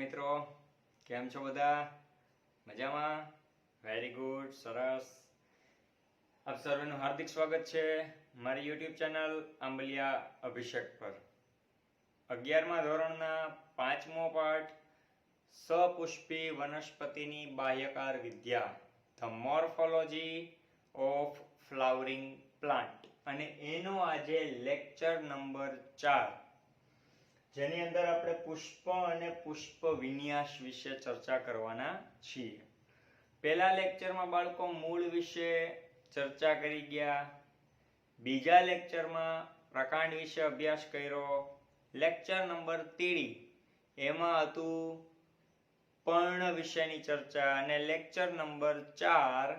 મિત્રો, કેમ છો બધા? મજામાં? વેરી ગુડ, સરસ. આપ સર્વેનું હાર્દિક સ્વાગત છે મારી યુટ્યુબ ચેનલ આંબલિયા અભિષેક પર. 11મા ધોરણના 5મો પાઠ સપુષ્પી વનસ્પતિની બાહ્યકાર વિદ્યા, the morphology of flowering plant, અને એનો આજે લેક્ચર નંબર 4, જેની અંદર આપણે પુષ્પ અને પુષ્પ વિન્યાસ વિશે ચર્ચા કરવાના છીએ. પહેલા લેક્ચરમાં બાળકો મૂળ વિશે ચર્ચા કરી ગયા. બીજા લેક્ચરમાં પ્રકાંડ વિશે અભ્યાસ કર્યો. લેક્ચર નંબર 3 એમાં હતું પર્ણ વિશેની ચર્ચા, અને લેક્ચર નંબર 4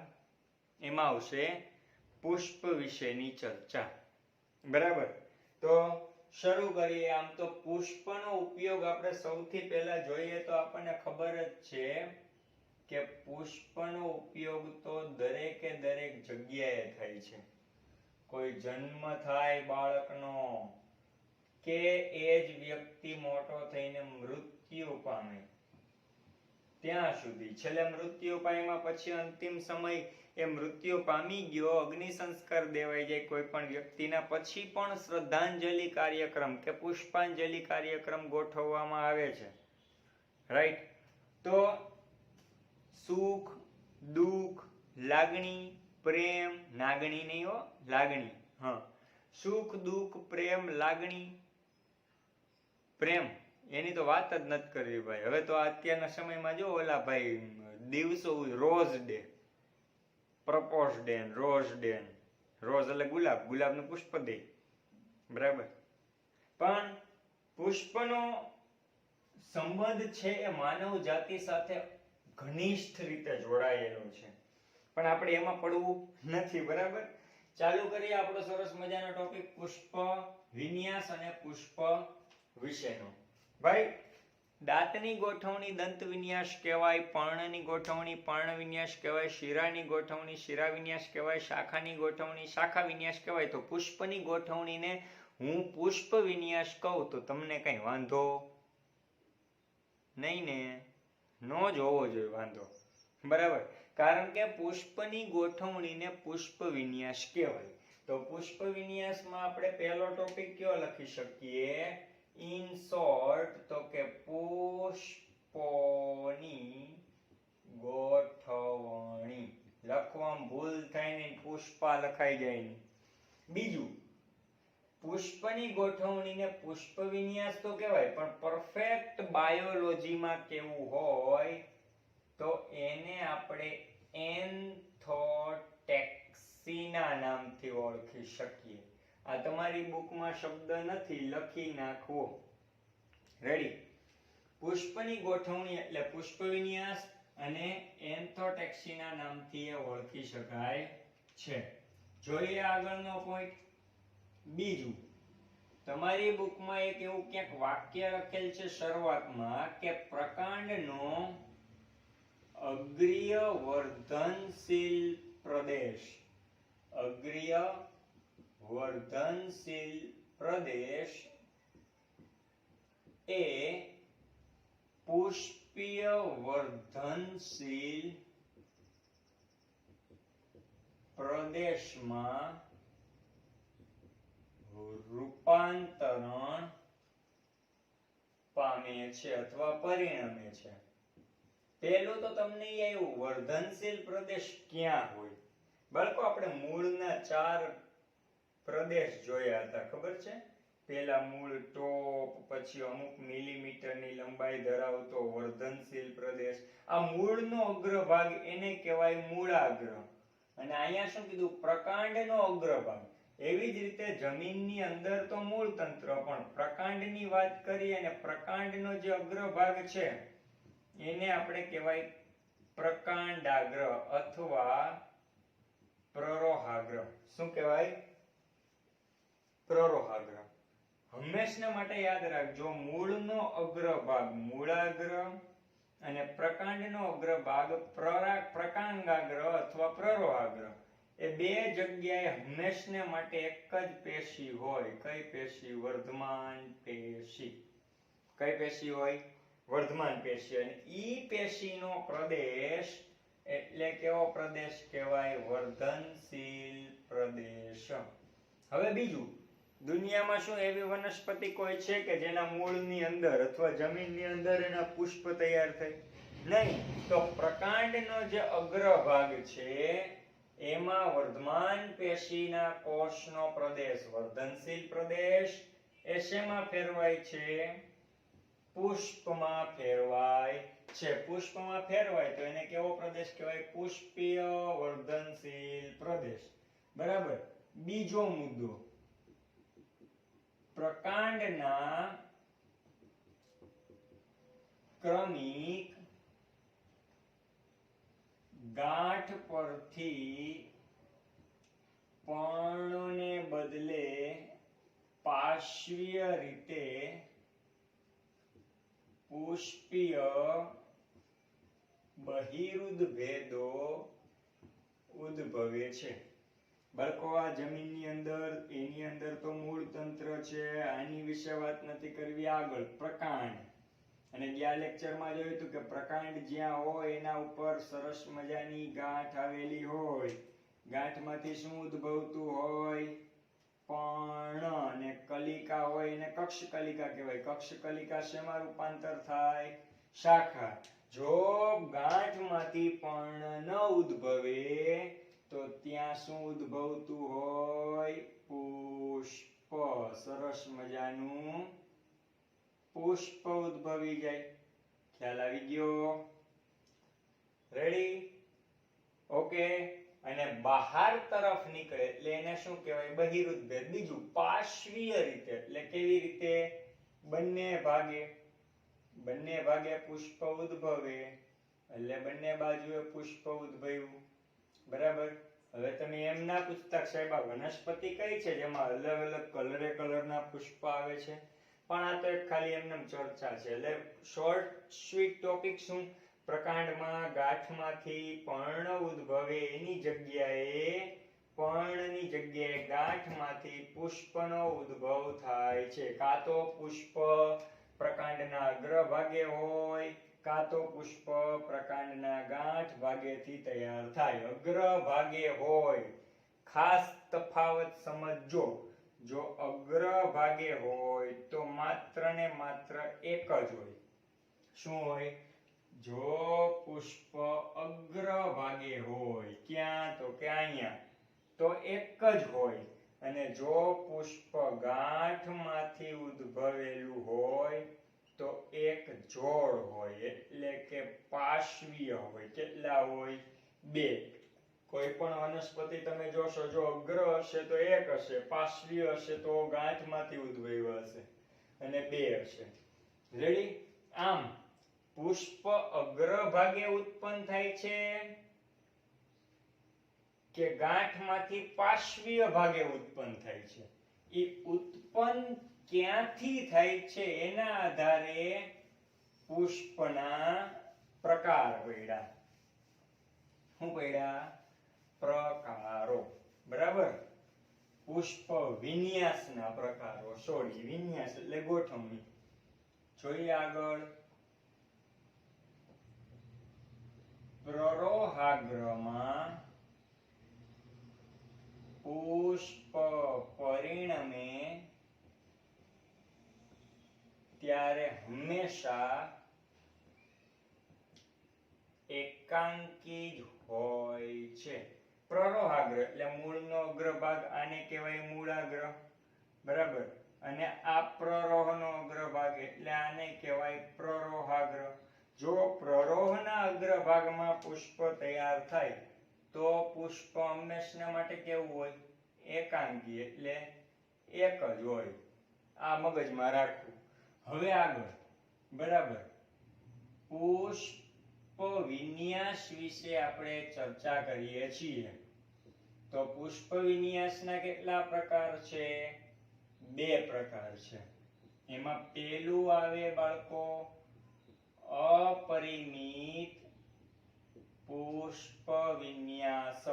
એમાં આવશે પુષ્પ વિશેની ચર્ચા. બરાબર, તો શરૂ કરીએ. આમ તો પુષ્પનો ઉપયોગ આપણે સૌથી પહેલા જોઈએ તો આપણને ખબર જ છે કે પુષ્પનો ઉપયોગ તો દરેકે દરેક જગ્યાએ થાય છે. કોઈ જન્મ થાય બાળકનો કે એ જ વ્યક્તિ મોટો થઈને મૃત્યુ પામે ત્યાં સુધી, છેલ્લે મૃત્યુ પામ્યા પછી અંતિમ સમય એ મૃત્યુ પામી ગયો, અગ્નિ સંસ્કાર દેવાઈ જાય કોઈ પણ વ્યક્તિના, પછી પણ શ્રદ્ધાંજલિ કાર્યક્રમ કે પુષ્પાંજલિ કાર્યક્રમ ગોઠવવામાં આવે છે. રાઈટ? તો સુખ, દુઃખ, લાગણી, પ્રેમ, નાગણી નહીં હો, લાગણી, સુખ, દુઃખ, પ્રેમ, લાગણી, પ્રેમ, એની તો વાત જ નથી કરવી ભાઈ. હવે તો અત્યારના સમયમાં જો ઓલા ભાઈ દિવસો, rose day, propose day, rose day, rose એટલે ગુલાબ, ગુલાબનું પુષ્પ દે, બરાબર. પણ પુષ્પનો સંબંધ છે એ માનવ જાતિ સાથે ઘનિષ્ઠ રીતે જોડાયેલો છે, પણ આપણે એમાં પડવું નથી. બરાબર, ચાલુ કરીએ આપણો સરસ મજાનો ટોપિક પુષ્પ વિન્યાસ અને પુષ્પ વિશેનો. ભાઈ, દાંતની ગોઠવણી દંત વિન્યાસ કહેવાય, પર્ણની ગોઠવણી પર્ણ વિન્યાસ કહેવાય, શિરાની ગોઠવણી શિરા વિન્યાસ કહેવાય, શાખાની ગોઠવણી શાખા વિન્યાસ કહેવાય. તો પુષ્પની ગોઠવણીને હું પુષ્પ વિન્યાસ કહું તો તમને કઈ વાંધો નહીં ને? નો જ હોવો જોઈએ વાંધો. બરાબર, કારણ કે પુષ્પની ગોઠવણીને પુષ્પ વિન્યાસ કહેવાય. તો પુષ્પ વિન્યાસમાં આપણે પહેલો ટોપિક કયો લખી શકીએ? ઇન શોર્ટ, તો કે પુષ્પોની ગોઠવણી. લખવામાં ભૂલ થાય ને, પુષ્પા લખાઈ જાય ને. બીજું, પુષ્પની ગોઠવણીને પુષ્પ વિન્યાસ તો કહેવાય, પણ પરફેક્ટ બાયોલોજીમાં કેવું હોય તો એને આપણે એન્થોટેક્સીના નામથી ઓળખી શકીએ. આ તમારી બુકમાં શબ્દ નથી, લખી નાખવો. રેડી? પુષ્પની ગોઠવણી એટલે પુષ્પ વિન્યાસ, અને એન્થોટેક્સીના નામથી એ ઓળખી શકાય છે. જોઈએ આગળનો પોઈન્ટ. બીજું, તમારી બુકમાં એક એવું ક્યાંક વાક્ય લખેલ છે શરૂઆતમાં કે પ્રકાંડનો અગ્રીય વર્ધનશીલ પ્રદેશ, અગ્રીય વર્ધનશીલ પ્રદેશ એ પુષ્પીય વર્ધનશીલ પ્રદેશમાં રૂપાંતરણ પામે છે અથવા પરિણમે છે. પહેલું તો તમને આવ્યું વર્ધનશીલ પ્રદેશ ક્યાં હોય. બાળકો, આપણે મૂળના 4 પ્રદેશ જોયા હતા, ખબર છે? પહેલા મૂળ ટોપ, પછી અમુક મિલીમીટરની લંબાઈ ધરાવતો વર્ધનશીલ પ્રદેશ. આ મૂળનો અગ્રભાગ એને કહેવાય મૂળાગ્ર. અને અહીંયા શું કીધું? પ્રકાંડનો અગ્રભાગ. એવી જ રીતે જમીનની અંદર તો મૂળ તંત્ર, પણ પ્રકાંડની વાત કરીએ અને પ્રકાંડનો જે અગ્રભાગ છે એને આપણે કહેવાય પ્રકાંડાગ્ર અથવા પ્રરોહાગ્ર. શું કહેવાય? પ્રરોહાગ્ર. હંમેશા માટે યાદ રાખજો, મૂળનો અગ્રભાગ મૂળાગ્ર અને પ્રકાંડનો અગ્રભાગ પ્રકાંડાગ્ર અથવા પ્રરોહાગ્ર. એ બે જગ્યાએ હંમેશા માટે એક જ પેશી હોય. કઈ પેશી? વર્ધમાન પેશી. કઈ પેશી હોય? વર્ધમાન પેશી, અને ઈ પેશીનો પ્રદેશ એટલે કેવો પ્રદેશ કહેવાય? વર્ધનશીલ પ્રદેશ. હવે બીજું, દુનિયામાં શું એવી વનસ્પતિ કોઈ છે કે જેના મૂળની અંદર અથવા જમીનની અંદર એના પુષ્પ તૈયાર થાય? નહીં. તો પ્રકાંડનો જે અગ્રભાગ છે એમાં વર્ધમાન પેશીના કોષનો પ્રદેશ, વર્ધનશીલ પ્રદેશ, એ શેમાં ફેરવાય છે? પુષ્પમાં ફેરવાય છે. પુષ્પમાં ફેરવાય તો એને કેવો પ્રદેશ કહેવાય? પુષ્પીય વર્ધનશીલ પ્રદેશ. બરાબર. બીજો મુદ્દો, પ્રકાંડના ક્રમિક ગાંઠ પરથી પર્ણોને બદલે પાર્શ્વીય રીતે પુષ્પીય બહિરુદ ભેદો ઉદ્ભવે છે. બાળકો, આ જમીનની અંદર, એની અંદર તો મૂળ તંત્ર છે, આની વિશે વાત નથી કરવી. આગળ પ્રકાંડ, અને ગયા લેક્ચરમાં જોયું હતું કે પ્રકાંડ જ્યાં હોય એના ઉપર સરસ મજાની ગાંઠ આવેલી હોય. ગાંઠમાંથી શું ઉદ્ભવતું હોય? પર્ણ. અને કલિકા હોય એને કક્ષકલિકા કહેવાય. કક્ષકલિકા શેમાં રૂપાંતર થાય? શાખા. જો ગાંઠમાંથી પર્ણ ન ઉદ્ભવે તો ત્યાં શું ઉદ્ભવતું હોય? પુષ્પ. સરસ મજાનું પુષ્પ ઉદ્ભવી જાય. ખ્યાલ આવી ગયો? રેડી? ઓકે. અને બહાર તરફ નીકળે એટલે એને શું કહેવાય? બહિરુદ ભેદ. બીજું, પાર્શ્વીય રીતે એટલે કેવી રીતે? બંને ભાગે પુષ્પ ઉદ્ભવે એટલે બંને બાજુએ પુષ્પ ઉદ્ભવ્યું. બરાબર. હવે તમે એમ ના પૂછતા સાહેબ આ વનસ્પતિ કઈ છે જેમાં અલગ અલગ કલરના પુષ્પ આવે છે? પણ આ તો એક ખાલી એમને ચર્ચા છે. એટલે શોર્ટ સ્વીટ ટોપિક શું? પ્રકાંડમાં ગાંઠમાંથી પર્ણ ઉદ્ભવે એની જગ્યાએ, પર્ણની જગ્યાએ ગાંઠમાંથી પુષ્પનો ઉદ્ભવ થાય છે. કાં તો પુષ્પ પ્રકાંડના અગ્રભાગે હોય, કાં તો પુષ્પ પ્રકાંડના ગાંઠ ભાગેથી તૈયાર થાય. અગ્રભાગે હોય, ખાસ તફાવત સમજજો. જો અગ્રભાગે હોય તો માત્ર ને માત્ર એક જ હોય. શું હોય? જો પુષ્પ અગ્રભાગે હોય, ક્યાં? તો કે અહીંયા, તો એક જ હોય. અને જો પુષ્પ ગાંઠમાંથી ઉદ્ભવેલું હોય તો એક જોડ હોય, એટલે કે પાર્શ્વીય હોય. કેટલા હોય? બે. કોઈ પણ વનસ્પતિ તમે જોશો, જો અગ્ર હશે તો એક હશે, પાર્શ્વીય હશે તો ગાંઠમાંથી ઉદ્ભવ્યું હશે, અને બે હશે. રેડી? આમ પુષ્પ અગ્રભાગે ઉત્પન્ન થાય છે કે ગાંઠમાંથી પાર્શ્વીય ભાગે ઉત્પન્ન થાય છે? એ ઉત્પન્ન ક્યાંથી થાય છે એના આધારે પુષ્પના પ્રકાર પડ્યા. શું પડ્યા? પ્રકારો. બરાબર. પુષ્પ વિન્યાસના પ્રકારો. સોરી, વિન્યાસ એટલે ગોઠવણી. જોઈએ આગળ. પ્રરોહાગ્રમાં પુષ્પ પરિણમે ત્યારે હંમેશા એકાંકી જ હોય છે. પ્રરોહાગ્ર એટલે મૂળનો અગ્રભાગ, આને કહેવાય મૂળાગ્ર. બરાબર. અને આ પ્રરોહનો અગ્રભાગ એટલે આને કહેવાય પ્રરોહાગ્ર. જો પ્રરોહના અગ્રભાગમાં પુષ્પ તૈયાર થાય તો પુષ્પ હંમેશા માટે કેવું હોય? એકાંકી, એટલે એક જ હોય. આ મગજમાં રાખવું. હવે આગળ. બરાબર. પુષ્પ વિન્યાસ વિશે આપણે ચર્ચા કરીએ છીએ. તો પુષ્પ વિન્યાસના કેટલા પ્રકાર છે? બે પ્રકાર છે. એમાં પેલું આવે બાળકો અપરિમિત પુષ્પ વિન્યાસ.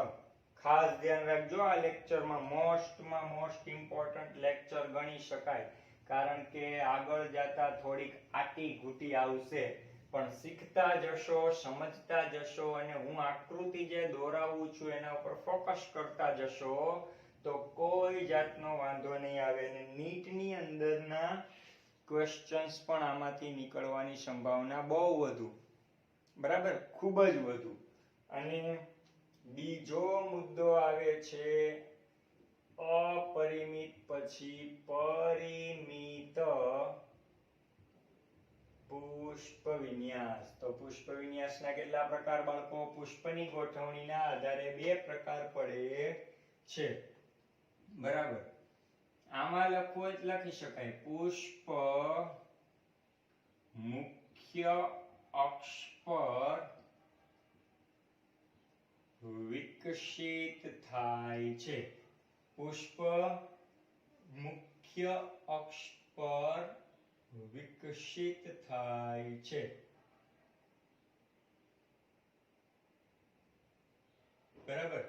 ખાસ ધ્યાન રાખજો, આ લેક્ચરમાં મોસ્ટ ઇમ્પોર્ટન્ટ લેક્ચર ગણી શકાય. કારણ કે આગળ જતા થોડીક આટી ઘૂંટી આવશે, પણ શીખતા જશો, સમજતા જશો અને હું આકૃતિ જે દોરાવું છું એના ઉપર ફોકસ કરતા જશો તો કોઈ જાતનો વાંધો નહીં આવે અને નીટની અંદરના ક્વેશ્ચન્સ પણ આમાંથી નીકળવાની સંભાવના બહુ વધુ, બરાબર, ખૂબ જ વધુ. અને બીજો મુદ્દો આવે છે અપરિમિત પછી પરિમિત પુષ્પ વિન્યાસ. તો પુષ્પ વિન્યાસના કેટલા પ્રકાર બાળકો? પુષ્પની ગોઠવણીના આધારે 2 પ્રકાર પડે છે, બરાબર. આમાં લખવું હોય લખી શકાય પુષ્પ મુખ્ય અક્ષ પર વિકસિત થાય છે. પુષ્પ મુખ્ય અક્ષ પર વિકસિત થાય છે, બરાબર.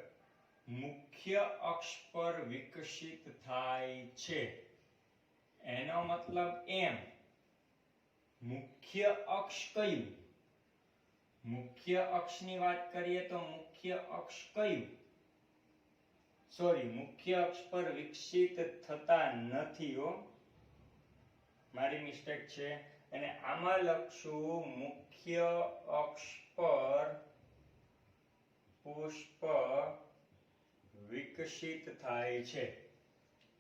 મુખ્ય અક્ષ પર વિકસિત થાય છે એનો મતલબ એમ, મુખ્ય અક્ષ કયું? મુખ્ય અક્ષની વાત કરીએ તો મુખ્ય અક્ષ કયું? સોરી, મુખ્ય અક્ષ પર વિકસિત થતા નથી હો, મારી મિસ્ટેક છે. અને આમાં લખશું મુખ્ય અક્ષ પર પુષ્પ વિકસિત થાય છે.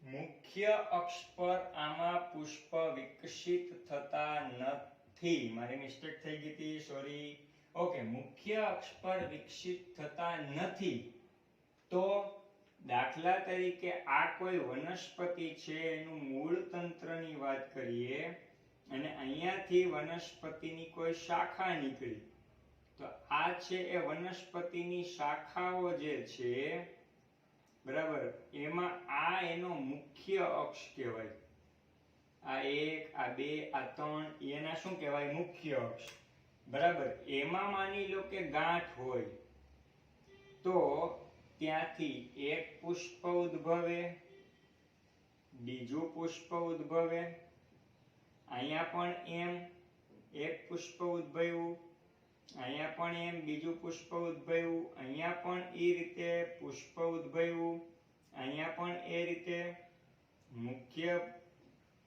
મુખ્ય અક્ષ પર આમાં પુષ્પ વિકસિત થતા નથી, મારી મિસ્ટેક થઈ ગઈ હતી, સોરી. ઓકે, મુખ્ય અક્ષ પર વિકસિત થતા નથી. તો દાખલા તરીકે આ કોઈ વનસ્પતિ છે, એનું મૂળ તંત્રની વાત કરીએ અને અહીંયાથી વનસ્પતિની કોઈ શાખા નીકળી, તો આ છે એ વનસ્પતિની શાખાઓ જે છે, બરાબર, એમાં આ એનો મુખ્ય અક્ષ કહેવાય. આ 1, આ 2, આ 3 એના શું કહેવાય? મુખ્ય અક્ષ, બરાબર. એમાં માની લો કે ગાંઠ હોય તો ત્યાંથી એક પુષ્પ ઉદ્ભવે, બીજું પુષ્પ ઉદ્ભવે, અહીંયા પણ એમ એક પુષ્પ ઉદ્ભવ્યું, અહીંયા પણ એમ બીજું પુષ્પ ઉદ્ભવ્યું, અહીંયા પણ એ રીતે પુષ્પ ઉદ્ભવ્યું, અહીંયા પણ એ રીતે મુખ્ય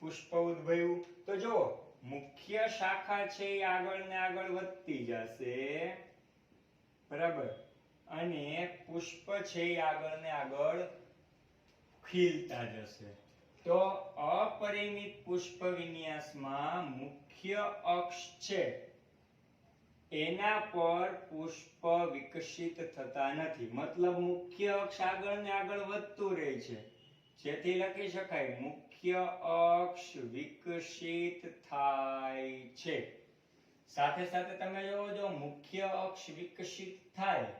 પુષ્પ ઉદ્ભવ્યું. તો જો મુખ્ય શાખા છે એ આગળ ને આગળ વધતી જશે, બરાબર, અને પુષ્પ છે એ આગળ ને આગળ ખીલતા જશે. તો અપરિમિત પુષ્પ વિન્યાસમાં મુખ્ય અક્ષ છે એના પર પુષ્પ વિકસિત થતા નથી, મતલબ મુખ્ય અક્ષ આગળ ને આગળ વધતું રહે છે, જેથી લખી શકાય મુખ્ય અક્ષ વિકસિત થાય છે. સાથે સાથે તમે જોવો, જો મુખ્ય અક્ષ વિકસિત થાય,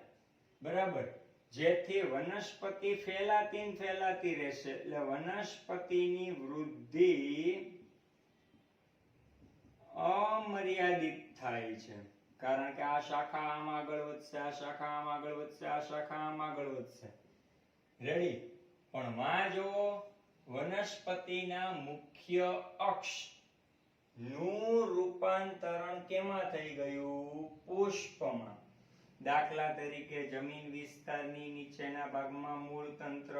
બરાબર, જેથી વનસ્પતિ ફેલાતી રહેશે, એટલે વનસ્પતિની વૃદ્ધિ અમર્યાદિત થાય છે, કારણ કે આ શાખા આમ આગળ વધશે, આ શાખા આમ આગળ વધશે, આ શાખા આમ આગળ વધશે, રેડી. પણ માં જો વનસ્પતિના મુખ્ય અક્ષ નું રૂપાંતરણ કેમાં થઈ ગયું? પુષ્પમાં. દાખલા તરીકે જમીન વિસ્તારની નીચેના ભાગમાં મૂળ તંત્ર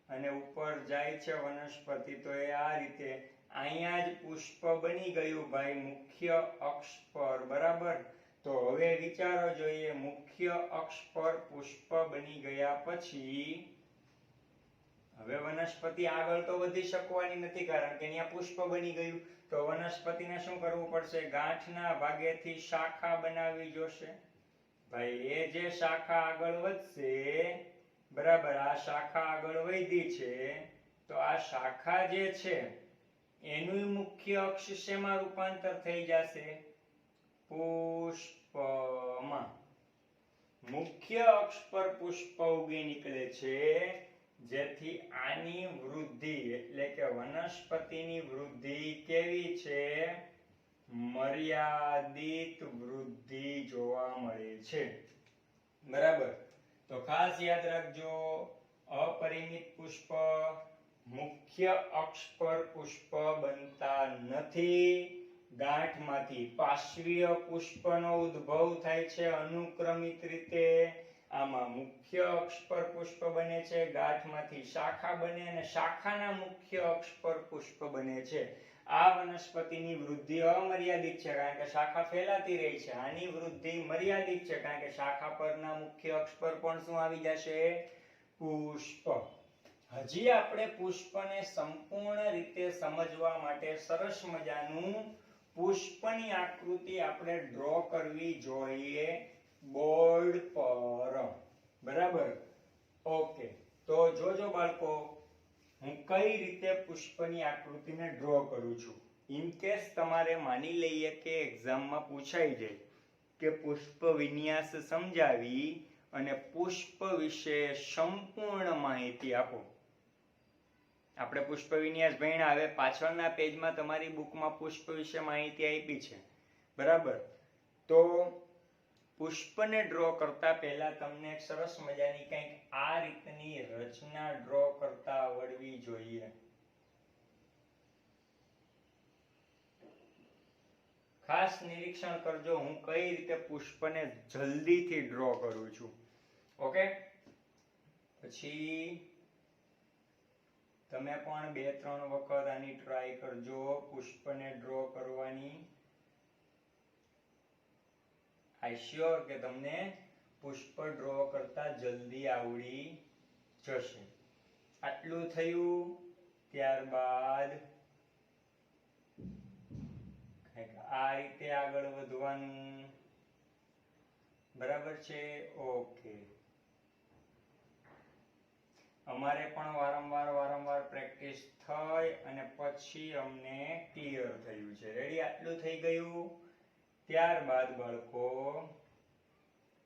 અને ઉપર જાય છે વનસ્પતિ, તો એ આ રીતે અહીંયા જ પુષ્પ બની ગયું ભાઈ મુખ્ય અક્ષ પર, બરાબર. તો હવે વિચારો જોઈએ, મુખ્ય અક્ષ પર પુષ્પ બની ગયા પછી હવે વનસ્પતિ આગળ તો વધી શકવાની નથી, કારણ કે અહીંયા પુષ્પ બની ગયું. તો વનસ્પતિને શું કરવું પડશે? ગાંઠના ભાગેથી શાખા બનાવવી જોશે. ભાઈ એ જે શાખા આગળ વધશે, બરાબર, આ શાખા આગળ વધી છે, તો આ શાખા જે છે એનું મુખ્ય અક્ષ શેમાં રૂપાંતર થઈ જશે? પુષ્પમાં. મુખ્ય અક્ષ પર પુષ્પ ઉગી નીકળે છે, જેથી આની વૃદ્ધિ એટલે કે વનસ્પતિની વૃદ્ધિ કેવી છે? મર્યાદિત વૃદ્ધિ જોવા મળે છે, બરાબર. તો ખાસ યાદ રાખજો, અપરિમિત પુષ્પ, મુખ્ય અક્ષ પર પુષ્પ બનતા નથી. ગાંઠમાંથી પાર્શ્વીય પુષ્પનો ઉદ્ભવ થાય છે અનુક્રમિત રીતે. આમાં મુખ્ય અક્ષ પર પુષ્પ બને છે, ગાંઠમાંથી શાખા બને અને શાખાના મુખ્ય અક્ષ પર પુષ્પ બને છે. આ વનસ્પતિની વૃદ્ધિ અમર્યાદિત છે કારણ કે શાખા ફેલાતી રહી છે. આની વૃદ્ધિ મર્યાદિત છે કારણ કે શાખા પરના મુખ્ય અક્ષ પર પણ શું આવી જશે? પુષ્પ. હજી આપણે પુષ્પને સંપૂર્ણ રીતે સમજવા માટે સરસ મજાનું પુષ્પની આકૃતિ આપણે ડ્રો કરવી જોઈએ બોર્ડ પર. બરાબર? ઓકે, તો જોજો બાળકો, હું કઈ રીતે પુષ્પની આકૃતિને ડ્રો કરું છું. ઇન કેસ તમારે માની લઈએ કે એક્ઝામમાં પૂછાઈ જાય કે પુષ્પ વિન્યાસ સમજાવી અને પુષ્પ વિશે સંપૂર્ણ માહિતી આપો. આપણે પુષ્પ વિન્યાસ ભણ્યા, હવે પાછળના પેજમાં તમારી બુકમાં પુષ્પ વિશે માહિતી આપી છે. બરાબર? તો પુષ્પને ડ્રો કરતા પહેલા તમને એક સરસ મજાની કંઈક આ રીતની રચના ડ્રો કરતા આવડવી જોઈએ. ખાસ નિરીક્ષણ કરજો હું કઈ રીતે પુષ્પને જલ્દીથી ડ્રો કરું છું. ઓકે, પછી તમે પણ 2-3 વખત આની ટ્રાય કરજો પુષ્પને ડ્રો કરવાની. આઈ શ્યોર કે તમને પુષ્પ ડ્રો કરતા જલ્દી આવડી જશે. આટલું થયું, ત્યારબાદ આ રીતે આગળ વધવાનું. બરાબર છે? ઓકે, અમારે પણ વારંવાર પ્રેક્ટિસ થઈ અને પછી અમને ક્લિયર થયું છે. રેડી? આટલું થઈ ગયું. ત્યારબાદ બાળકો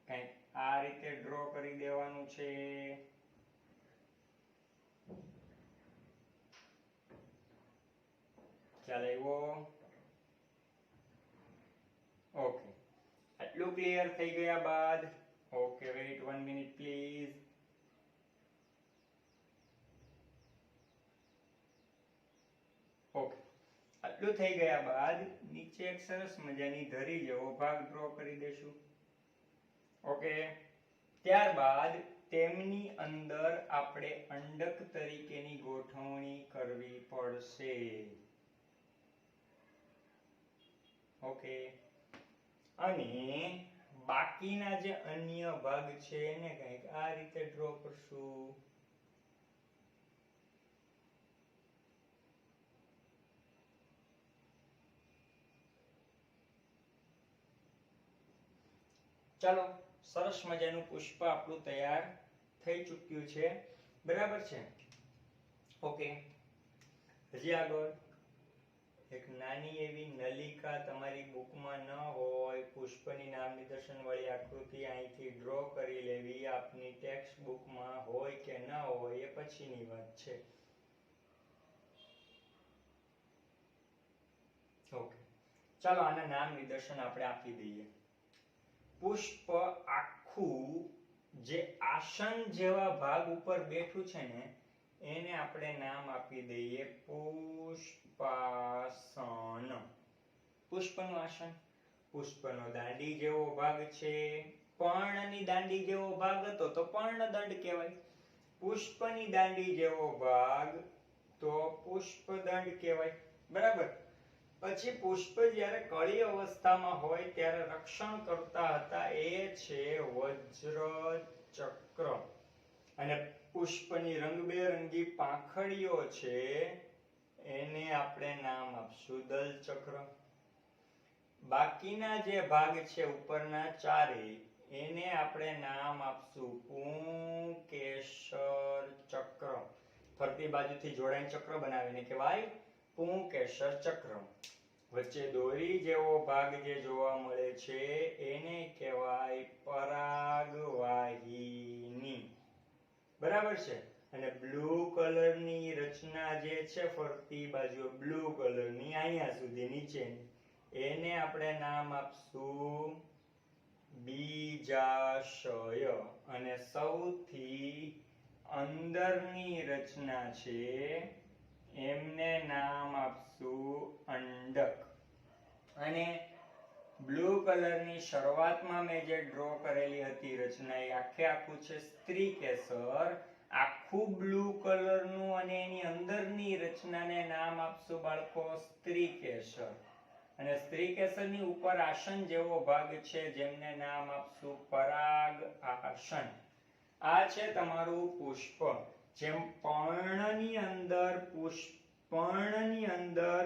કંઈક આ રીતે ડ્રો કરી દેવાનું છે. ખ્યાલ આવ્યો? ઓકે, આટલું ક્લિયર થઈ ગયા બાદ, okay, wait 1 minute please. Okay, આટલું થઈ ગયા બાદ નીચે એક સરસ મજાની ધરી જેવો ભાગ ડ્રો કરી દેશું. ઓકે, ત્યારબાદ તેમની અંદર આપણે અંડક તરીકેની ગોઠવણી કરવી પડશે. ઓકે, અને બાકીના જે અન્ય ભાગ છે એને કંઈક આ રીતે ડ્રો કરશું. ચાલો, સરસ મજાનું પુષ્પ આપણું તૈયાર થઈ ચૂક્યું છે. બરાબર છે? ઓકે, હજી આગળ એક નાની એવી નલિકા તમારી બુકમાં ન હોય, પુષ્પની નામ નિદર્શન વાળી આકૃતિ અહીંથી ડ્રો કરી લેવી. આપની ટેક્સ્ટ બુકમાં હોય કે ન હોય એ પછીની વાત છે. ઓકે, ચાલો આના નામ નિદર્શન આપણે આપી દઈએ. પુષ્પ આખું જે આસન જેવા ભાગ ઉપર બેઠું છે ને એને આપણે નામ આપી દઈએ પુષ્પાસન. પુષ્પનું આસન. પુષ્પનો દાંડી જેવો ભાગ છે, પર્ણની દાંડી જેવો ભાગ હતો તો પર્ણદંડ કહેવાય. પુષ્પની દાંડી જેવો ભાગ તો પુષ્પદંડ કહેવાય. બરાબર? પછી પુષ્પ જ્યારે કળી અવસ્થામાં હોય ત્યારે રક્ષણ કરતા હતા એ છે વજ્ર ચક્ર. અને પુષ્પની રંગબેરંગી પાંખડીઓ છે એને આપણે નામ આપશું દલ ચક્ર. બાકીના જે ભાગ છે ઉપરના ચારે એને આપણે નામ આપશું પુંકેસર ચક્ર. ફરતી બાજુથી જોડાઈને ચક્ર બનાવીને કહેવાય પુંકેસર ચક્ર. વચ્ચે દોરી જેવો ભાગ જે જોવા મળે છે એને કહેવાય પરાગવાહિની. બરાબર છે? અને બ્લુ કલરની રચના જે છે ફરતી બાજુ બ્લુ કલરની અહીંયા સુધી નીચેની એને આપણે નામ આપશું બીજાશય. અને સૌથી અંદરની રચના છે એમને નામ આપશું અંડક. અને બ્લુ કલરની શરૂઆતમાં મેં જે ડ્રો કરેલી હતી રચના એ આખે આખું છે સ્ત્રીકેસર. આખું બ્લુ કલરનું અને એની અંદરની રચનાને નામ આપશું બાળકો સ્ત્રીકેસર. અને સ્ત્રીકેસરની ઉપર આસન જેવો ભાગ છે જેમને નામ આપશું પરાગ આસન. આ છે તમારું પુષ્પ. જેમ પર્ણની અંદર પર્ણની અંદર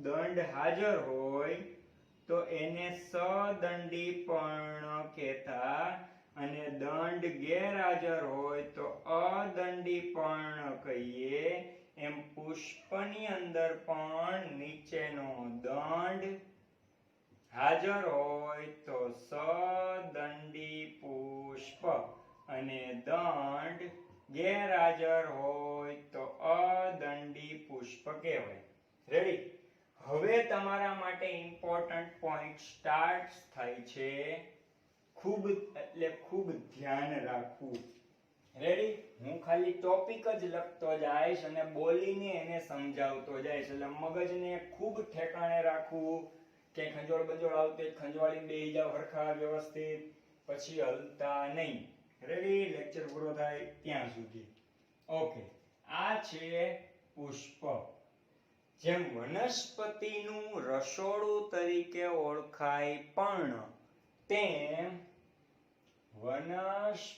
દંડ હાજર હોય તો એને સદંડી પર્ણ કહેતા, અને દંડ ગેરહાજર હોય તો અદંડી પર્ણ કહીએ. એમ પુષ્પની અંદર પણ નીચેનો દંડ હાજર હોય તો સદંડી પુષ્પ, અને દંડ ગેરહાજર હોય તો અદંડી પુષ્પ કહેવાય. રેડી? હવે તમારા માટે ઇમ્પોર્ટન્ટ પોઈન્ટ સ્ટાર્ટ થાય છે. ખૂબ એટલે ખૂબ ધ્યાન રાખવું. રેડી? હું ખાલી ટોપિક જ લખતો જઈશ અને બોલીને એને સમજાવતો જઈશ, એટલે મગજને ખૂબ ઠેકાણે રાખવું. કે ખંજોળ બંજોળ આવતી ખંજવાળી બેહી જાવ હરખા વ્યવસ્થિત, પછી હલતા નહીં. રેડી? લેક્ચર પૂરો થાય ત્યાં સુધી. ઓકે, આ છે પુષ્પ. જેમ વનસ્પતિનું રસોડું તરીકે ઓળખાય પર્ણ, તેમ વનસ્પતિનું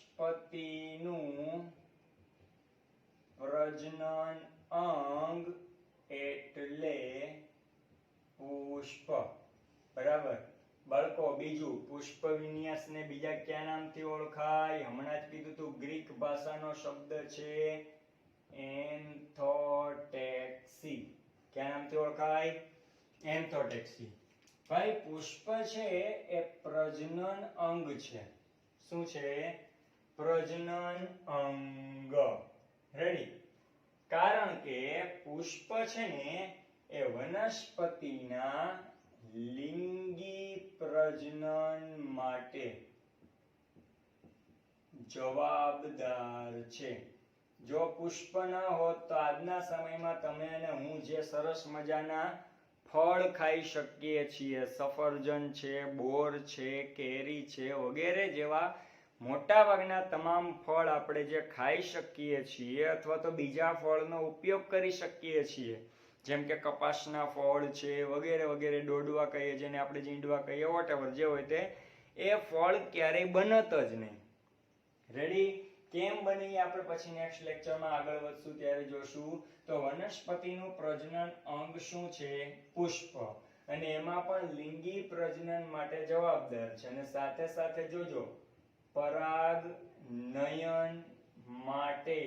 પ્રજનન અંગ એટલે પુષ્પ. બરાબર બાળકો? બીજું, પુષ્પ વિન્યાસને બીજા કયા નામથી ઓળખાય? હમણાં જ કીધું તું, ગ્રીક ભાષાનો શબ્દ છે એન્થોટેક્સી. કયા નામથી ઓળખાય? એન્થોટેક્સી. ભાઈ પુષ્પ છે એ પ્રજનન અંગ છે. શું છે? પ્રજનન અંગ. રેડી? કારણ કે પુષ્પ છે ને એ વનસ્પતિના લિંગી પ્રજનન માટે જવાબદાર છે. જો પુષ્પ ન હોત તો આજના સમયમાં તમે અને હું જે સરસ મજાના ફળ ખાઈ શકીએ છીએ, સફરજન છે, બોર છે, કેરી છે વગેરે જેવા મોટા ભાગના તમામ ફળ આપણે જે ખાઈ શકીએ છીએ, અથવા તો બીજા ફળનો ઉપયોગ કરી શકીએ છીએ, જેમ કે કપાસના ફળ છે વગેરે વગેરે, ડોડવા કહીએ જેને આપણે જીંડવા કહીએ, વોટેવર જે હોય તે, એ ફળ ક્યારેય બનત જ નહીં. રેડી? કેમ બને આપણે પછી નેક્સ્ટ લેક્ચરમાં આગળ વધશું ત્યારે જોશું. તો વનસ્પતિનું પ્રજનન અંગ શું છે? પુષ્પ. અને એમાં પણ લિંગી પ્રજનન માટે જવાબદાર છે. અને સાથે સાથે જોજો, પરાગ નયન માટે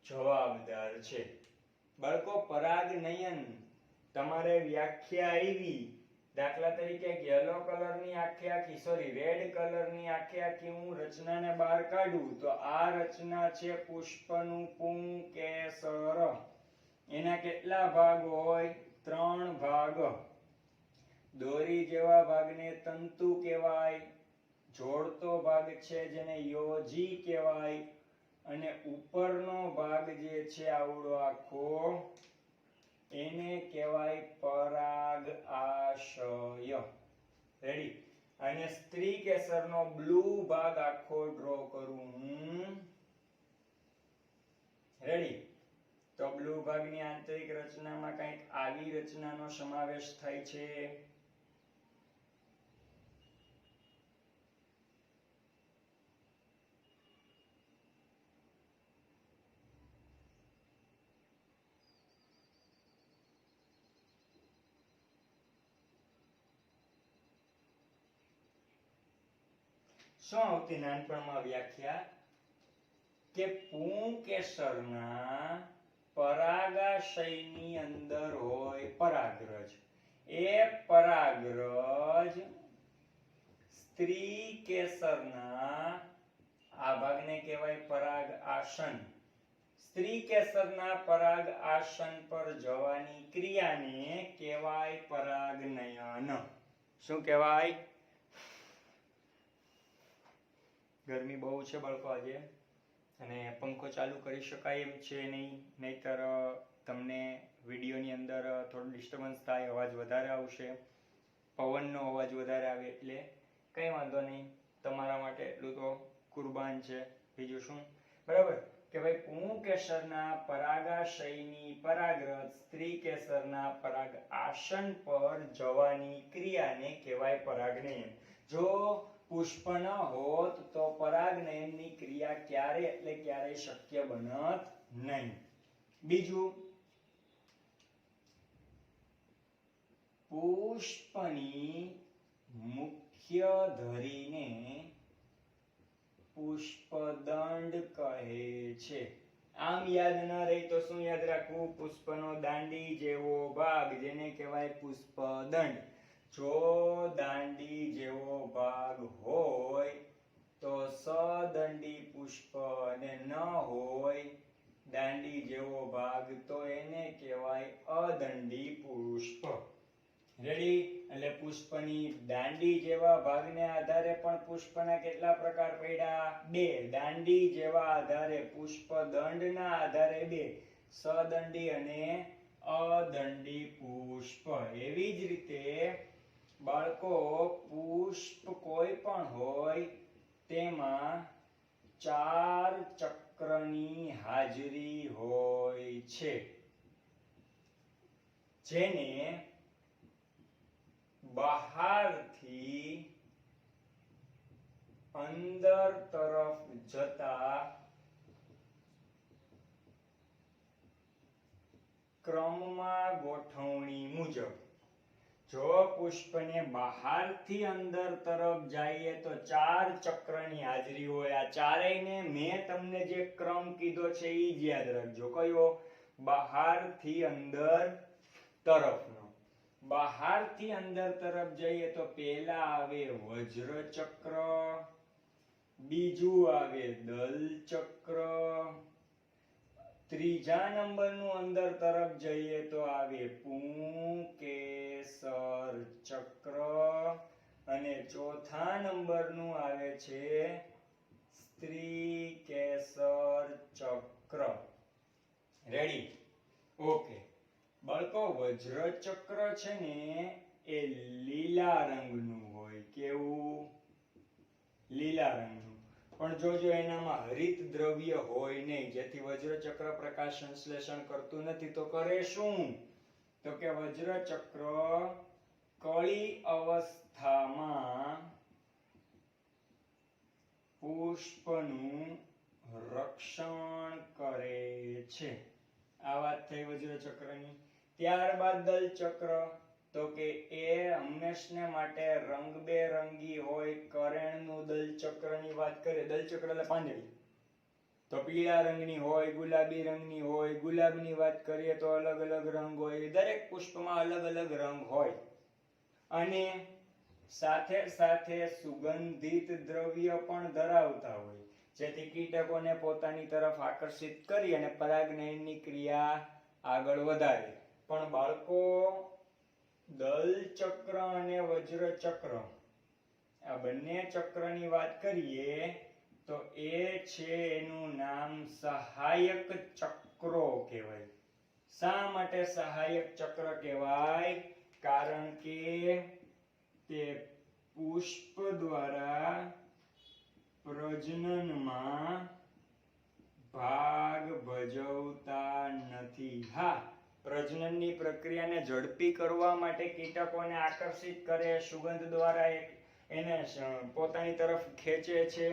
જવાબદાર છે. બાળકો, પરાગ નયન તમારે વ્યાખ્યા આવી. દાખલા તરીકે યલો કલરની આખી આખી રેડ કલરની આખી આખી હું રચનાને બહાર કાઢું તો આ રચના છે પુષ્પનું પુંકેસર. એના કેટલા ભાગ હોય? 3 ભાગ. દોરી જેવા ભાગને તંતુ કહેવાય, જોડતો ભાગ છે જેને યોજી કહેવાય, અને ઉપરનો ભાગ જે છે આવડો આખો એને કહેવાય પરાગાશય. રેડી? અને સ્ત્રી કેસરનો બ્લુ ભાગ આખો ડ્રો કરું હું. રેડી? તો બ્લુ ભાગની આંતરિક રચનામાં કંઈક આવી રચનાનો સમાવેશ થાય છે. શું આવતી નાનપણમાં વ્યાખ્યા? કે પુંકેસરના પરાગાશયની અંદર હોય પરાગરજ. એ પરાગરજ સ્ત્રી કેસરના આ ભાગને કહેવાય પરાગ આસન. સ્ત્રી કેસરના પરાગ આસન પર જવાની ક્રિયાને કહેવાય પરાગનયન. શું કહેવાય? ગરમી બહુ છે બાળકો આજે, અને પંખો ચાલુ કરી શકાય એમ છે નહીં, નહીંતર તમને વિડીયોની અંદર થોડું ડિસ્ટર્બન્સ થાય, અવાજ વધારે આવશે, પવનનો અવાજ વધારે આવે, એટલે કંઈ વાંધો નહીં, તમારા માટે એટલું તો કુરબાન છે, બીજું શું. બરાબર કે ભાઈ પુંકેસરના પરાગાશયની પરાગરજ સ્ત્રી કેસરના પરાગ આસન પર જવાની ક્રિયાને કહેવાય પરાગનયન. જો પુષ્પ ન હોત તો પરાગનયનની ક્રિયા ક્યારેય શક્ય બનત નહીં. બીજું, પુષ્પની મુખ્ય ધરીને પુષ્પદંડ કહે છે. આમ યાદ ન રહી તો શું યાદ રાખવું? પુષ્પનો દાંડી જેવો ભાગ જેને કહેવાય પુષ્પદંડ. જો દાંડી જેવો ભાગ હોય તો સદંડી પુષ્પ, અને ન હોય દાંડી જેવો ભાગ તો એને કહેવાય અદંડી પુષ્પ. રેડી? એટલે પુષ્પની દાંડી જેવા ભાગને આધારે પણ પુષ્પના કેટલા પ્રકાર પડ્યા? 2. દાંડી જેવા આધારે પુષ્પદંડના આધારે 2, સદંડી અને અદંડી પુષ્પ. એવી જ રીતે બાળકો પુષ્પ કોઈ પણ હોય તેમાં 4 ચક્રની હાજરી હોય છે, જેને બહારથી અંદર તરફ જતા ક્રમમાં ગોઠવણી મુજબ. જો પુષ્પને બહારથી અંદર તરફ જઈએ તો 4 ચક્રની હાજરી હોય. આ ચારેયને મેં તમને જે ક્રમ કીધો છે એ જ યાદ રાખજો. કયો? બહારથી અંદર તરફનો. બહારથી અંદર તરફ જઈએ તો પહેલા આવે વજ્ર ચક્ર, બીજું આવે દલ ચક્ર, ત્રીજા નંબરનું અંદર તરફ જઈએ તો આવે પુંકેસર ચક્ર, અને ચોથા નંબરનું આવે છે સ્ત્રીકેસર ચક્ર. રેડી? ઓકે બાળકો, વજ્ર ચક્ર છે ને એ લીલા રંગનું હોય. કેવું? લીલા રંગનું. પણ જોજો એનામાં હરિત દ્રવ્ય હોય નહીં, જેથી વજ્ર ચક્ર પ્રકાશ સંશ્લેષણ કરતું નથી. તો કરે શું? તો કે વજ્ર ચક્ર કળી અવસ્થામાં પુષ્પનું રક્ષણ કરે છે. આ વાત થઈ વજ્ર ચક્રની. ત્યારબાદ દલ ચક્ર, તો કે એ હંમેશને માટે રંગબેરંગી હોય. કરેણનું દલ ચક્રની વાત કરીએ, દલ ચક્ર એટલે પાંદડી, તો પીળા રંગની હોય, ગુલાબી રંગની હોય. ગુલાબની વાત કરીએ તો અલગ અલગ રંગ હોય. દરેક પુષ્પમાં અલગ અલગ રંગ હોય. અને સાથે સાથે સુગંધિત દ્રવ્ય પણ ધરાવતા હોય, જેથી કીટકોને પોતાની તરફ આકર્ષિત કરી અને પરાગનયનની ક્રિયા આગળ વધારે. પણ બાળકો, દલ ચક્ર અને વજ્ર ચક્ર આ બંને ચક્રની વાત કરીએ તો એ છે, એનું નામ સહાયક ચક્રો કહેવાય. શા માટે સહાયક ચક્ર કહેવાય? કારણ કે તે પુષ્પ દ્વારા પ્રજનનમાં ભાગ ભજવતા નથી. હા, પ્રજનનની પ્રક્રિયાને ઝડપી કરવા માટે કીટકોને આકર્ષિત કરે, સુગંધ દ્વારા એને પોતાની તરફ ખેંચે છે,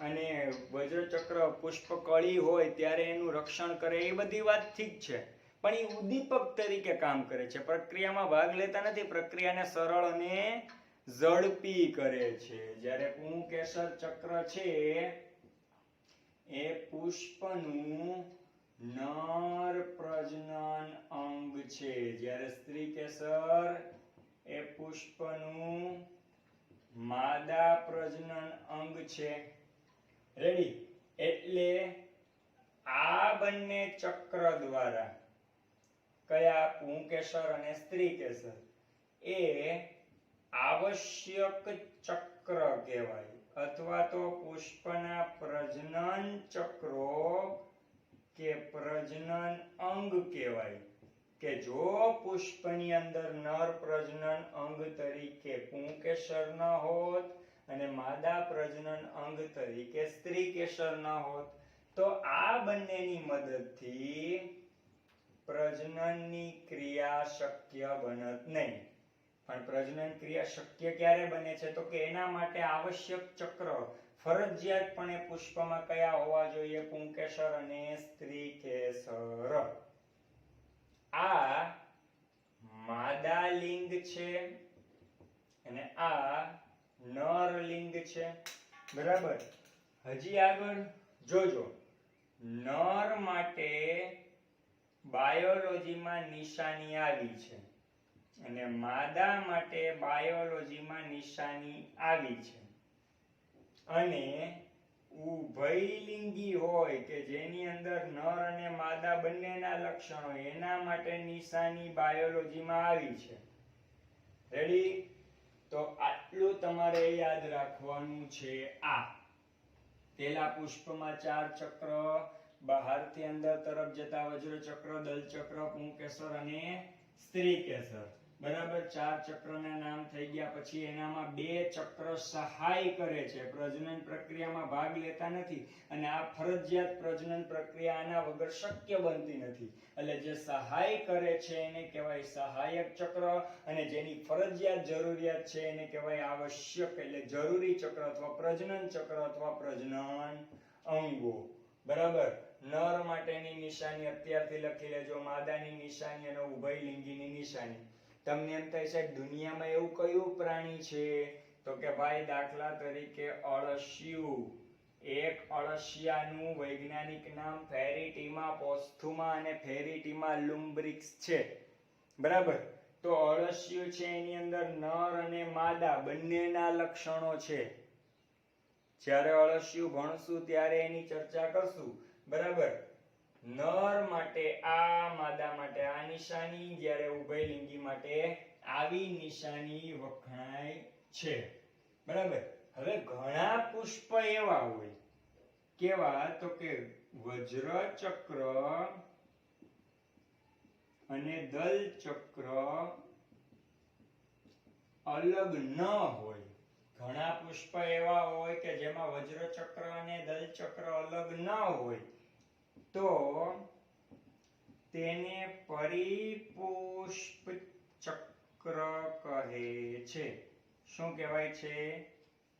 અને વજ્રચક્ર પુષ્પ કળી હોય ત્યારે એનું રક્ષણ કરે. એ બધી વાત ઠીક છે, પણ એ ઉદ્દીપક તરીકે કામ કરે છે. પ્રક્રિયામાં ભાગ લેતા નથી, પ્રક્રિયાને સરળ અને ઝડપી કરે છે. જ્યારે પુંકેસર ચક્ર છે એ પુષ્પનું નર પ્રજનન અંગ છે, જ્યારે સ્ત્રી કેસર એ પુષ્પનું માદા પ્રજનન અંગ છે. રેડી? એટલે આ બંને ચક્ર દ્વારા, કયા? પુંકેસર અને સ્ત્રી કેસર, એ આવશ્યક ચક્ર કહેવાય. અથવા તો પુષ્પના પ્રજનન ચક્રો કે પ્રજનન અંગ કહેવાય કે જો પુષ્પની અંદર નર પ્રજનન અંગ તરીકે પુંકેસર ન હોત અને માદા પ્રજનન અંગ તરીકે સ્ત્રી કેસર ન હોત તો આ બંનેની મદદથી પ્રજનનની ક્રિયા શક્ય બનત નહીં. પણ પ્રજનન ક્રિયા શક્ય ક્યારે બને છે તો કે એના માટે આવશ્યક ચક્ર ફરજિયાતપણે પુષ્પમાં કયા હોવા જોઈએ? પુંકેસર અને સ્ત્રી કેસર. આ માદા લિંગ છે અને આ નર લિંગ છે. બરાબર. હજી આગળ જોજો. નર માટે બાયોલોજીમાં નિશાની આવી છે અને માદા માટે બાયોલોજીમાં નિશાની આવી છે. અને ઉભયલિંગી હોય કે જેની અંદર નર અને માદા બંનેના લક્ષણો એના માટે નિશાની બાયોલોજીમાં આવી છે. રેડી? તો આટલું તમારે યાદ રાખવાનું છે. આ પેલા પુષ્પમાં 4 ચક્ર, બહારથી અંદર તરફ જતા વજ્ર ચક્ર, દલ ચક્ર, પુંકેસર અને સ્ત્રી કેસર. બરાબર. 4 ચક્રના નામ થઈ ગયા. પછી એનામાં 2 ચક્ર સહાય કરે છે, પ્રજનન પ્રક્રિયામાં ભાગ લેતા નથી અને આ ફરજિયાત પ્રજનન પ્રક્રિયા આના વગર શક્ય બનતી નથી. એટલે જે સહાય કરે છે એને કહેવાય સહાયક ચક્ર અને જેની ફરજિયાત જરૂરિયાત છે એને કહેવાય આવશ્યક એટલે જરૂરી ચક્ર અથવા પ્રજનન ચક્ર અથવા પ્રજનન અંગો. બરાબર. નર માટેની નિશાની અત્યારથી લખી લેજો, માદાની નિશાની અને ઉભયલિંગીની નિશાની. તમને એમ થાય છે દુનિયામાં એવું કયું પ્રાણી છે તો કે ભાઈ દાખલા તરીકે અળસિયું. એક અળસિયાનું વૈજ્ઞાનિક નામ ફેરીટીમા પોસ્થુમા અને ફેરીટીમા લુમ્બ્રિક્સ છે. બરાબર. તો અળસિયું છે એની અંદર નર અને માદા બંનેના લક્ષણો છે. જ્યારે અળસિયું ભણશું ત્યારે એની ચર્ચા કરશું. બરાબર. નર માટે આ, માદા માટે આ નિશાની, જ્યારે ઉભયલિંગી માટે આવી નિશાની વખણાય છે. બરાબર. હવે ઘણા પુષ્પ એવા હોય, કેવા તો કે વજ્ર ચક્ર અને દલ ચક્ર અલગ ન હોય. ઘણા પુષ્પ એવા હોય કે જેમાં વજ્ર ચક્ર અને દલ ચક્ર અલગ ન હોય તો તેને પરિપુષ્પ ચક્ર કહે છે. શું કહેવાય છે?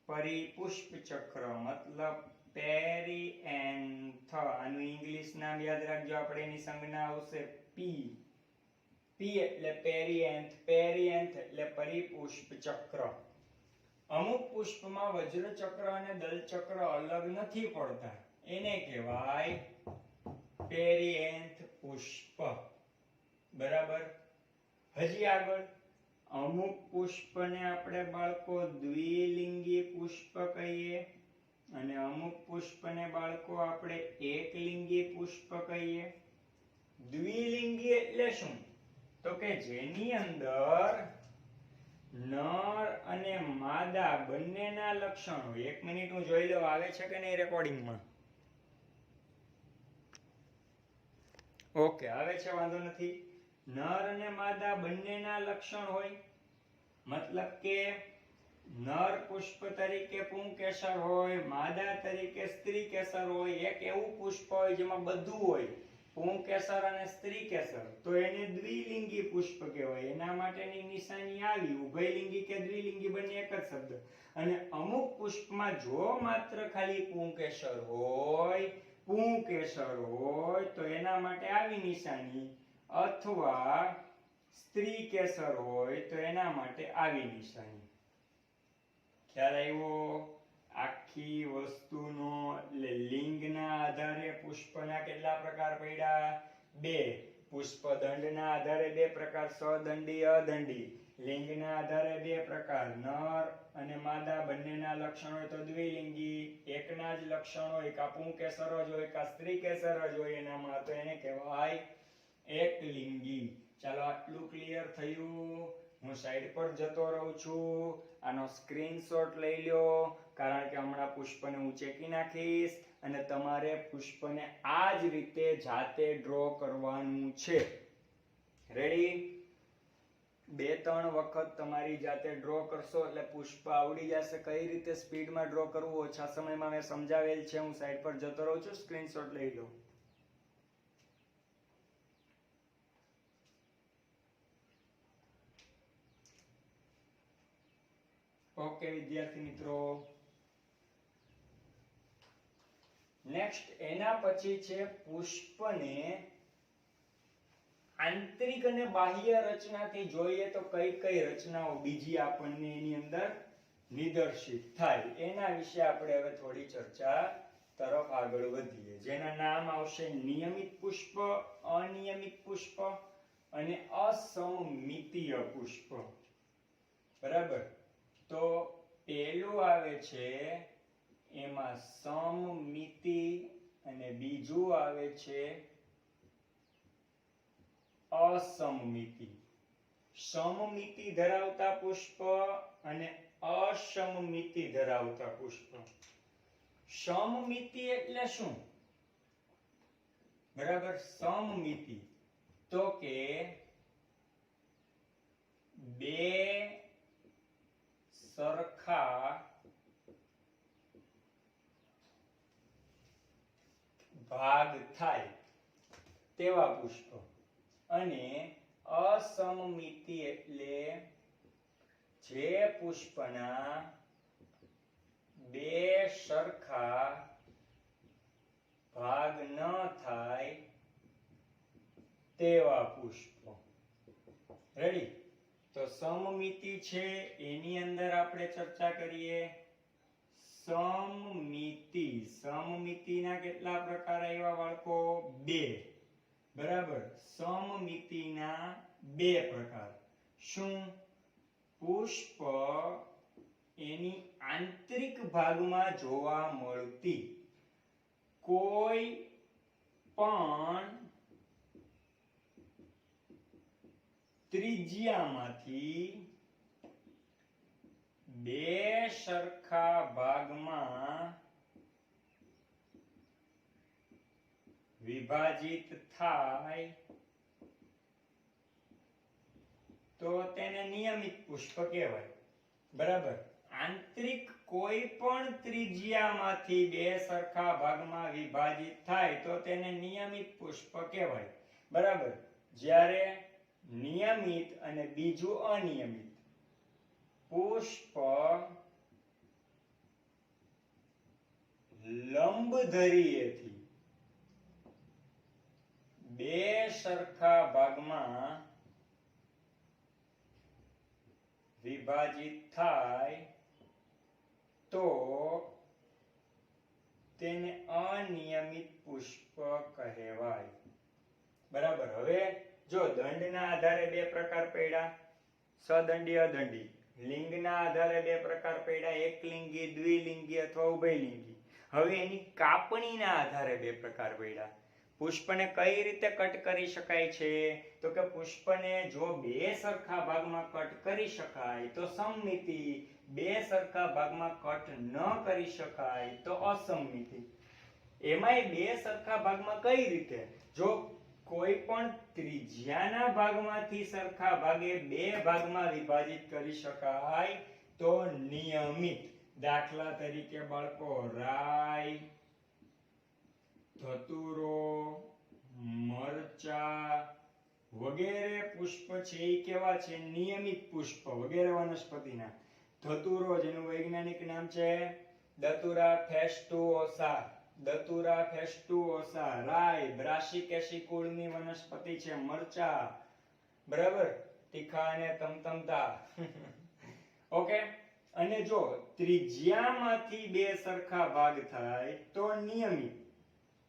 પરિપુષ્પ ચક્ર મતલબ પેરીએન્થ. આનું ઇંગ્લિશ નામ યાદ રાખજો, આપણે એની સંજ્ઞા આવશે પી. પી એટલે પેરીએન્થ, પેરીએન્થ એટલે પરિપુષ્પ ચક્ર. અમુક પુષ્પમાં વજ્ર ચક્ર અને દલ ચક્ર અલગ નથી પડતા, એને કહેવાય પેરીએન્થ પુષ્પ. બરાબર. હજી આગળ અમુક પુષ્પને આપણે બાળકો દ્વિલિંગી પુષ્પ કહીએ અને અમુક પુષ્પને બાળકો આપણે એકલિંગી પુષ્પ કહીએ. દ્વિલિંગી એટલે શું તો કે જેની અંદર નર અને માદા બંનેના લક્ષણો. 1 મિનિટ હું જોઈ લઉં આવે છે કે નહીં રેકોર્ડિંગમાં. ઓકે, આવે છે, વાંધો નથી. નર અને માદા બંનેના લક્ષણ હોય. મતલબ કે નર પુષ્પ તરીકે પુંકેસર હોય, માદા તરીકે સ્ત્રી કેસર હોય. એક એવું પુષ્પ હોય જેમાં બધું હોય, પુંકેસર અને સ્ત્રી કેસર, તો એને દ્વિલિંગી પુષ્પ કહેવાય. એના માટેની નિશાની આવી. ઉભયલિંગી કે દ્વિલિંગી બંને એક જ શબ્દ. અને અમુક પુષ્પમાં જો માત્ર ખાલી પુંકેસર હોય, પુંકેસર હોય તો એના માટે આવી નિશાની, અથવા સ્ત્રી કેસર હોય તો એના માટે આવી નિશાની. ખ્યાલ આવ્યો? આખી વસ્તુનો એટલે લિંગના આધારે પુષ્પના કેટલા પ્રકાર પડ્યા? 2. પુષ્પદંડના આધારે 2 પ્રકાર, સદંડી, અદંડી. લિંગના આધારે 2 પ્રકાર, નર અને માદા બંનેના લક્ષણ હોય તો દ્વિલિંગી. એકના જ લક્ષણ હોય, કા પુંકેસર જ હોય કા સ્ત્રી કેસર જ હોય એનામાં, તો એને કહેવાય એકલિંગી. ચાલો આટલું ક્લિયર થયું. હું સાઈડ પર જતો રહું છું. આનો સ્ક્રીનશોટ લઈ લ્યો, કારણ કે હમણાં પુષ્પને હું ચેકી નાખીશ અને તમારે પુષ્પને આ જ રીતે જાતે ડ્રો કરવાનું છે. રેડી? 2-3 વખત તમારી જાતે ડ્રો કરશો એટલે પુષ્પ આવડી જશે. કઈ રીતે સ્પીડમાં ડ્રો કરવું ઓછા સમયમાં મેં સમજાવેલ છે. હું સાઈડ પર જતો રહું છું, સ્ક્રીનશોટ લઈ લો. ઓકે વિદ્યાર્થી મિત્રો, નેક્સ્ટ એના પછી છે પુષ્પને આંતરિક અને બાહ્ય રચનાથી જોઈએ તો કઈ કઈ રચનાઓ બીજી આપણને એની અંદર નિદર્શિત થાય, એના વિશે આપણે હવે થોડી ચર્ચા તરફ આગળ વધીએ. જેના નામ આવશે નિયમિત પુષ્પ, અનિયમિત પુષ્પ અને અસમમિતીય પુષ્પ. બરાબર? તો પહેલું આવે છે એમાં સમમિતિ અને બીજું આવે છે અસમમિતિ. સમમિતિ ધરાવતા પુષ્પ અને અસમમિતિ ધરાવતા પુષ્પ. સમમિતિ એટલે શું? બરાબર? સમમિતિ તો કે બે સરખા ભાગ થાય તેવા પુષ્પ. અને અસમમિતિ એટલે જે પુષ્પના બે સરખા ભાગ ન થાય તેવા પુષ્પ. રેડી? તો સમમિતિ છે એની અંદર આપણે ચર્ચા કરીએ. સમમિતિ, સમમિતિના કેટલા પ્રકાર આવ્યા બાળકો? 2. બરાબર? સમમિતિના 2 પ્રકાર. શું? પુષ્પ એની આંતરિક ભાગમાં જોવા મળતી કોઈ પણ ત્રિજ્યામાંથી બે સરખા ભાગમાં વિભાજિત થાય તો તેને નિયમિત પુષ્પ કહેવાય. બરાબર? આંતરિક કોઈ પણ ત્રિજ્યામાંથી બે સરખા ભાગમાં વિભાજિત થાય તો તેને નિયમિત પુષ્પ કહેવાય. બરાબર? જ્યારે નિયમિત અને બીજું અનિયમિત પુષ્પ લંબ ધરીએથી બે સરખા ભાગમાં વિભાજિત થાય તો તેને અનિયમિત પુષ્પ કહેવાય. બરાબર? હવે જો દંડના આધારે 2 પ્રકાર પડ્યા, સદંડી, અદંડી. લિંગના આધારે 2 પ્રકાર પડ્યા, એકલિંગી, દ્વિલિંગી અથવા ઉભયલિંગી. હવે એની કાપણીના આધારે 2 પ્રકાર પડ્યા. પુષ્પને કઈ રીતે કટ કરી શકાય છે? તો કે પુષ્પને જો બે સરખા ભાગમાં કટ કરી શકાય તો સમમિતિ, બે સરખા ભાગમાં કટ ન કરી શકાય તો અસમમિતિ. એમાંય બે સરખા ભાગમાં કઈ રીતે? જો કોઈ પણ ત્રિજ્યાના ભાગમાંથી સરખા ભાગે 2 ભાગમાં વિભાજિત કરી શકાય તો નિયમિત. દાખલા તરીકે બાળકો રાઈ, ધતુરો, મરચા વગેરે પુષ્પ છે એ કેવા છે? નિયમિત પુષ્પ. વગેરે વનસ્પતિના. ધતુરો જેનું વૈજ્ઞાનિક નામ છે દતુરા ફેસ્ટુઓસા. દતુરા ફેસ્ટુઓસા. રાઈ બ્રાસિકેસી કુળની વનસ્પતિ છે. મરચા, બરાબર, તીખા અને તમતમતા. ઓકે? અને જો ત્રિજ્યામાંથી 2 સરખા ભાગ થાય તો નિયમિત.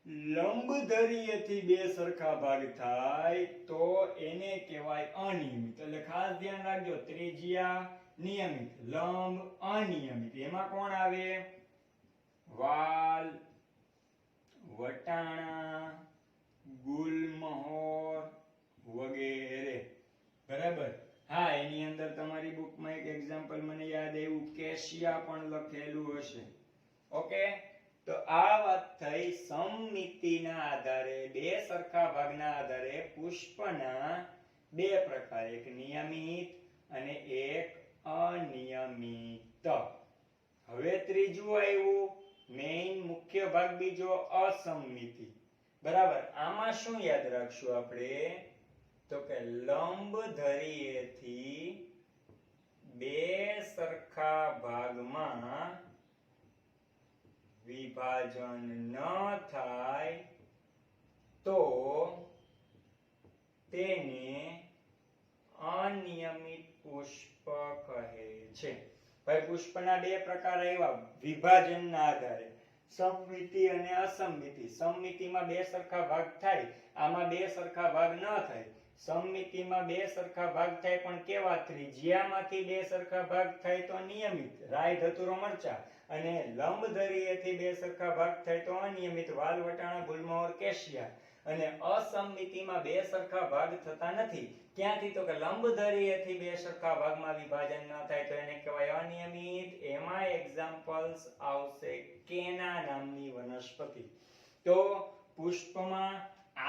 લંબ ધરીએથી 2 સરખા ભાગ થાય તો એને કહેવાય અનિયમિત. એટલે ખાસ ધ્યાન રાખજો, ત્રિજ્યા નિયમિત, લંબ અનિયમિત. એમાં કોણ આવે? વાલ, વટાણા, ગુલમહોર વગેરે. બરાબર? હા, એની અંદર તમારી બુકમાં એક એક્ઝામ્પલ મને યાદ આવ્યું, કેશિયા પણ લખેલું હશે. ઓકે, તો આ વાત થઈ સમમિતિના આધારે, બે સરખા ભાગના આધારે પુષ્પના બે પ્રકાર, એક નિયમિત અને એક અનિયમિત. હવે ત્રીજું આવ્યું, મેઇન મુખ્ય ભાગ બીજો, અસમમિતિ. બરાબર, આમાં શું યાદ રાખશું આપણે? તો કે લંબ ધરીએથી બે સરખા ભાગમાં વિભાજન ન થાય તો તેને અનિયમિત પુષ્પ કહે છે. ભાઈ, પુષ્પના બે પ્રકાર આવ્યા વિભાજનના આધારે, સમમિતિ અને અસમમિતિ. સમમિતિમાં બે સરખા ભાગ થાય, આમાં બે સરખા ભાગ ન થાય. સમમિતિમાં બે સરખા ભાગ થાય પણ કેવા? ત્રિજ્યામાંથી બે સરખા ભાગ થાય તો નિયમિત, રાય ધતુરો મરચા. અને લંબ ધરીએથી બે સરખા ભાગ થાય તો અનિયમિત, વાલ વટાણા ગુલમોહર કેશિયા. અને અસમમિતિમાં બે સરખા ભાગ થતા નથી. ક્યાંથી? તો કે લંબ ધરીએથી બે સરખા ભાગમાં વિભાજન ન થાય તો એને કહેવાય અનિયમિત. એમાં એક્ઝામ્પલ્સ આવશે કેના નામની વનસ્પતિ. તો પુષ્પમાં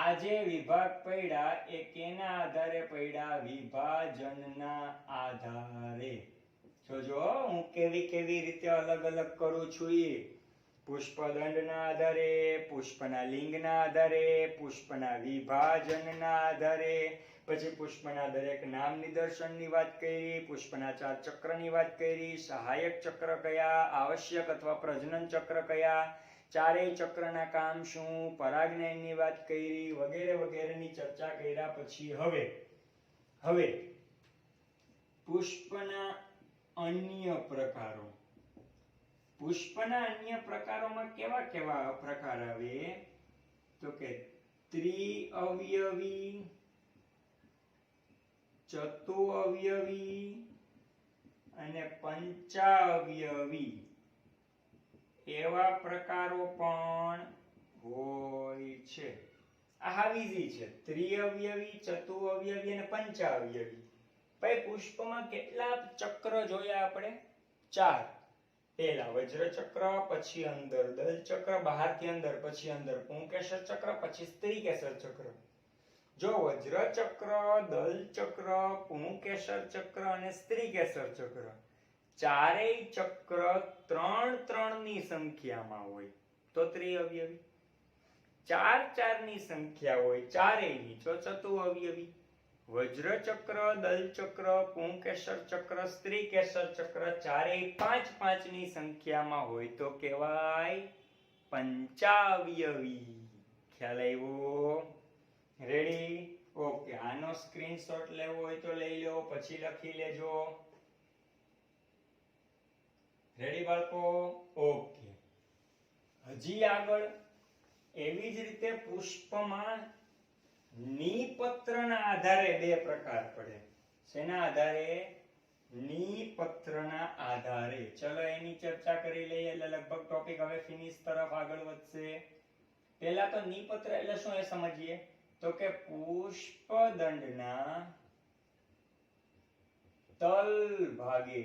આ જે વિભાગ પડ્યા એ કેના આધારે પડ્યા? વિભાજનના આધારે. જોજો હું કેવી રીતે અલગ અલગ કરું છું. પુષ્પદંડના આધારે, પુષ્પના લિંગના આધારે, પુષ્પના વિભાજનના આધારે, પછી પુષ્પના દરેક નામ નિદર્શનની વાત કરી, પુષ્પના 4 ચક્રની વાત કરી, સહાયક ચક્ર કયા, આવશ્યક અથવા પ્રજનન ચક્ર કયા, ચારેય ચક્રના કામ શું, પરાગનયનની વાત કરી, વગેરે વગેરેની ચર્ચા કર્યા પછી હવે પુષ્પના અન્ય પ્રકારો. પુષ્પના અન્ય પ્રકારોમાં કેવા કેવા પ્રકાર આવે? તો કે ત્રિઅવયવી, ચતુઅવયવી અને પંચાવયવી એવા પ્રકારો પણ હોય છે. આ હાવ ઈઝી છે. ત્રિઅવયવી, ચતુઅવયવી અને પંચાવયવી. ભાઈ, પુષ્પમાં કેટલા ચક્ર જોયા આપણે? 4. પહેલા વજ્ર ચક્ર, પછી અંદર દલ ચક્ર, બહારથી અંદર, પછી અંદર પુંકેસર ચક્ર, પછી સ્ત્રીકેસર ચક્ર. જો વજ્ર ચક્ર, દલ ચક્ર, પુંકેસર ચક્ર અને સ્ત્રીકેસર ચક્ર, ચારેય ચક્ર 3 ની સંખ્યામાં હોય તો ત્રિઅવયવી. 4 ની સંખ્યા હોય ચારેયની તો ચતુઅવયવી. વજ્ર ચક્ર, દલ ચક્ર, પુંકેસર ચક્ર, સ્ત્રીકેસર ચક્ર ચારેય 5 ની સંખ્યામાં હોય તો કહેવાય પંચાવયવી. ખ્યાલ આવ્યો? રેડી? ઓકે, આનો સ્ક્રીનશોટ લેવો હોય તો લઈ લો, પછી લખી લેજો. રેડી બાળકો? ઓકે, હજી આગળ એવી જ રીતે પુષ્પમાં નિપત્રના આધારે બે પ્રકાર પડે. શેના આધારે? નિપત્રના આધારે. ચલો એની ચર્ચા કરી લઈએ એટલે લગભગ ટોપિક હવે ફિનિશ તરફ આગળ વધશે. પહેલા તો નિપત્ર એટલે શું એ સમજીએ. તો કે પુષ્પદંડના તલ ભાગે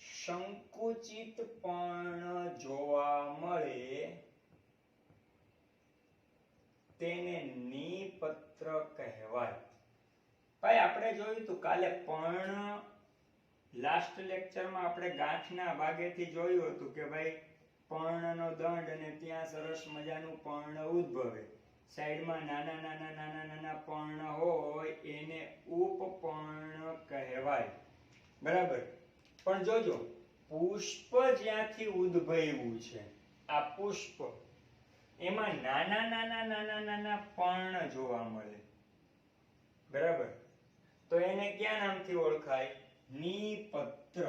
સંકુચિત પર્ણ જોવા મળે તેને નિપત્ર કહેવાય. ભાઈ, આપણે જોયું હતું કાલે પર્ણ, લાસ્ટ લેક્ચરમાં આપણે ગાંઠના ભાગેથી જોયું હતું કે ભાઈ પર્ણનો દંડ અને ત્યાં સરસ મજાનું પર્ણ ઉદ્ભવે. સાઈડમાં નાના પર્ણ હોય એને ઉપપર્ણ કહેવાય. બરાબર? પણ જોજો, પુષ્પ જ્યાંથી ઉદ્ભવ્યું છે, આ પુષ્પ, એમાં નાના પર્ણ જોવા મળે. બરાબર? તો એને ક્યાં નામથી ઓળખાય? નિપત્ર.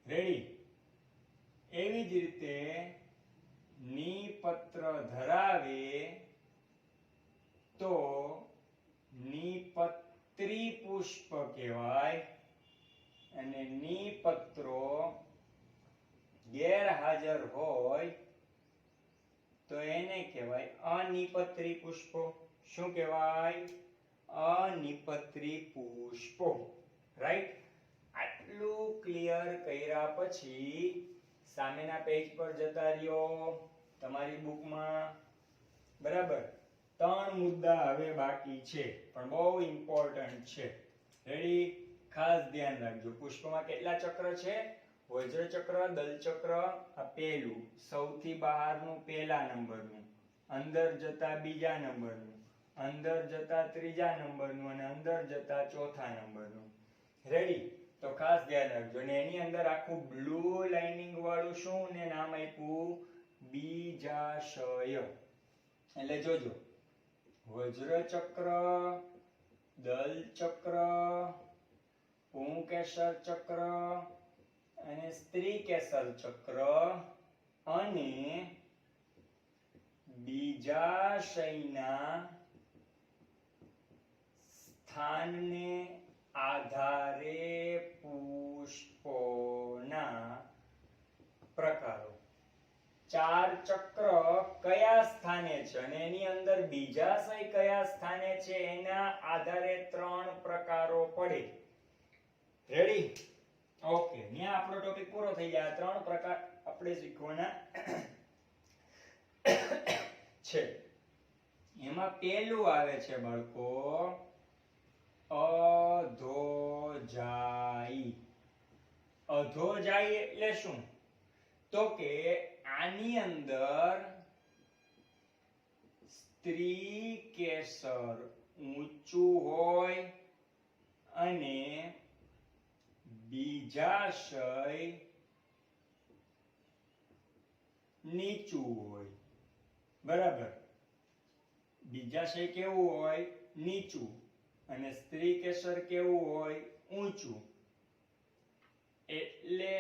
રેડી? એવી જ રીતે નિપત્ર ધરાવે તો નિપત્રી પુષ્પ કહેવાય. અને નિપત્રો ગેરહાજર હોય તો એને કહેવાય અનિપત્રી પુષ્પો. શું કહેવાય? અનિપત્રી પુષ્પો. રાઈટ? આટલું ક્લિયર કર્યા પછી સામેના પેજ પર જતા રહ્યો તમારી બુકમાં. બરાબર? 3 મુદ્દા હવે બાકી છે પણ બહુ ઇમ્પોર્ટન્ટ છે. રેડી? ખાસ ધ્યાન રાખજો. પુષ્પમાં કેટલા ચક્ર છે? વજ્ર ચક્ર, દલ ચક્ર, આ પહેલું સૌથી બહારનું પહેલા નંબરનું, અંદર જતા બીજા નંબરનું, અંદર જતા ત્રીજા નંબરનું અને અંદર જતા ચોથા નંબરનું. રેડી? તો ખાસ ધ્યાન રાખજો. અને એની અંદર આખું બ્લુ લાઇનિંગ વાળું શું ને નામ આપ્યું? બીજાશય. એટલે જોજો, વજ્ર ચક્ર, દલ ચક્ર, પુંકેસર ચક્ર અને સ્ત્રીકેસર ચક્ર અને બીજાશયના સ્થાનને આધારે પુષ્પોના પ્રકારો. 4 ચક્ર કયા સ્થાને છે અને એની અંદર બીજાશય કયા સ્થાને છે એના આધારે 3 પ્રકારો પડે. રેડી? ઓકે, ત્યાં આપણો ટોપિક પૂરો થઈ જાય. 3 પ્રકાર આપણે શીખવાના છે. એમાં પહેલું આવે છે બાળકો અધોજાયી. અધોજાયી એટલે શું? તો કે આની અંદર સ્ત્રી કેસર ઊંચું હોય અને બીજાશય નીચું હોય. બરાબર? બીજાશય કેવું હોય? નીચું. અને સ્ત્રી કેસર કેવું હોય? ઊંચું. એટલે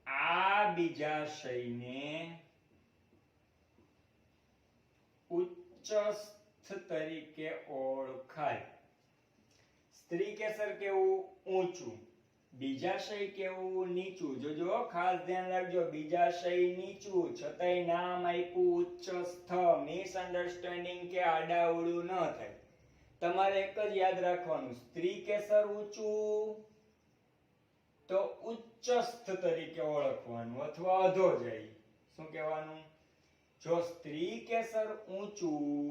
આ બીજાશયને ઉચ્ચસ્થ તરીકે ઓળખાય. સ્ત્રી કેસર કેવું? ઊંચું. બીજાશય કેવું? નીચું. જોજો, ખાસ ધ્યાન રાખજો. બીજાશય નીચું છતાંય નામ આપ્યું ઉચ્ચસ્થ. મિસઅન્ડરસ્ટેન્ડિંગ કે આડાઅવળું ન થાય. તમારે એક જ યાદ રાખવાનું, સ્ત્રી કેસર ઊંચું તો ઉચ્ચસ્થ તરીકે ઓળખવાનું અથવા અધોજાયી. શું કહેવાનું? જો સ્ત્રી કેસર ઊંચું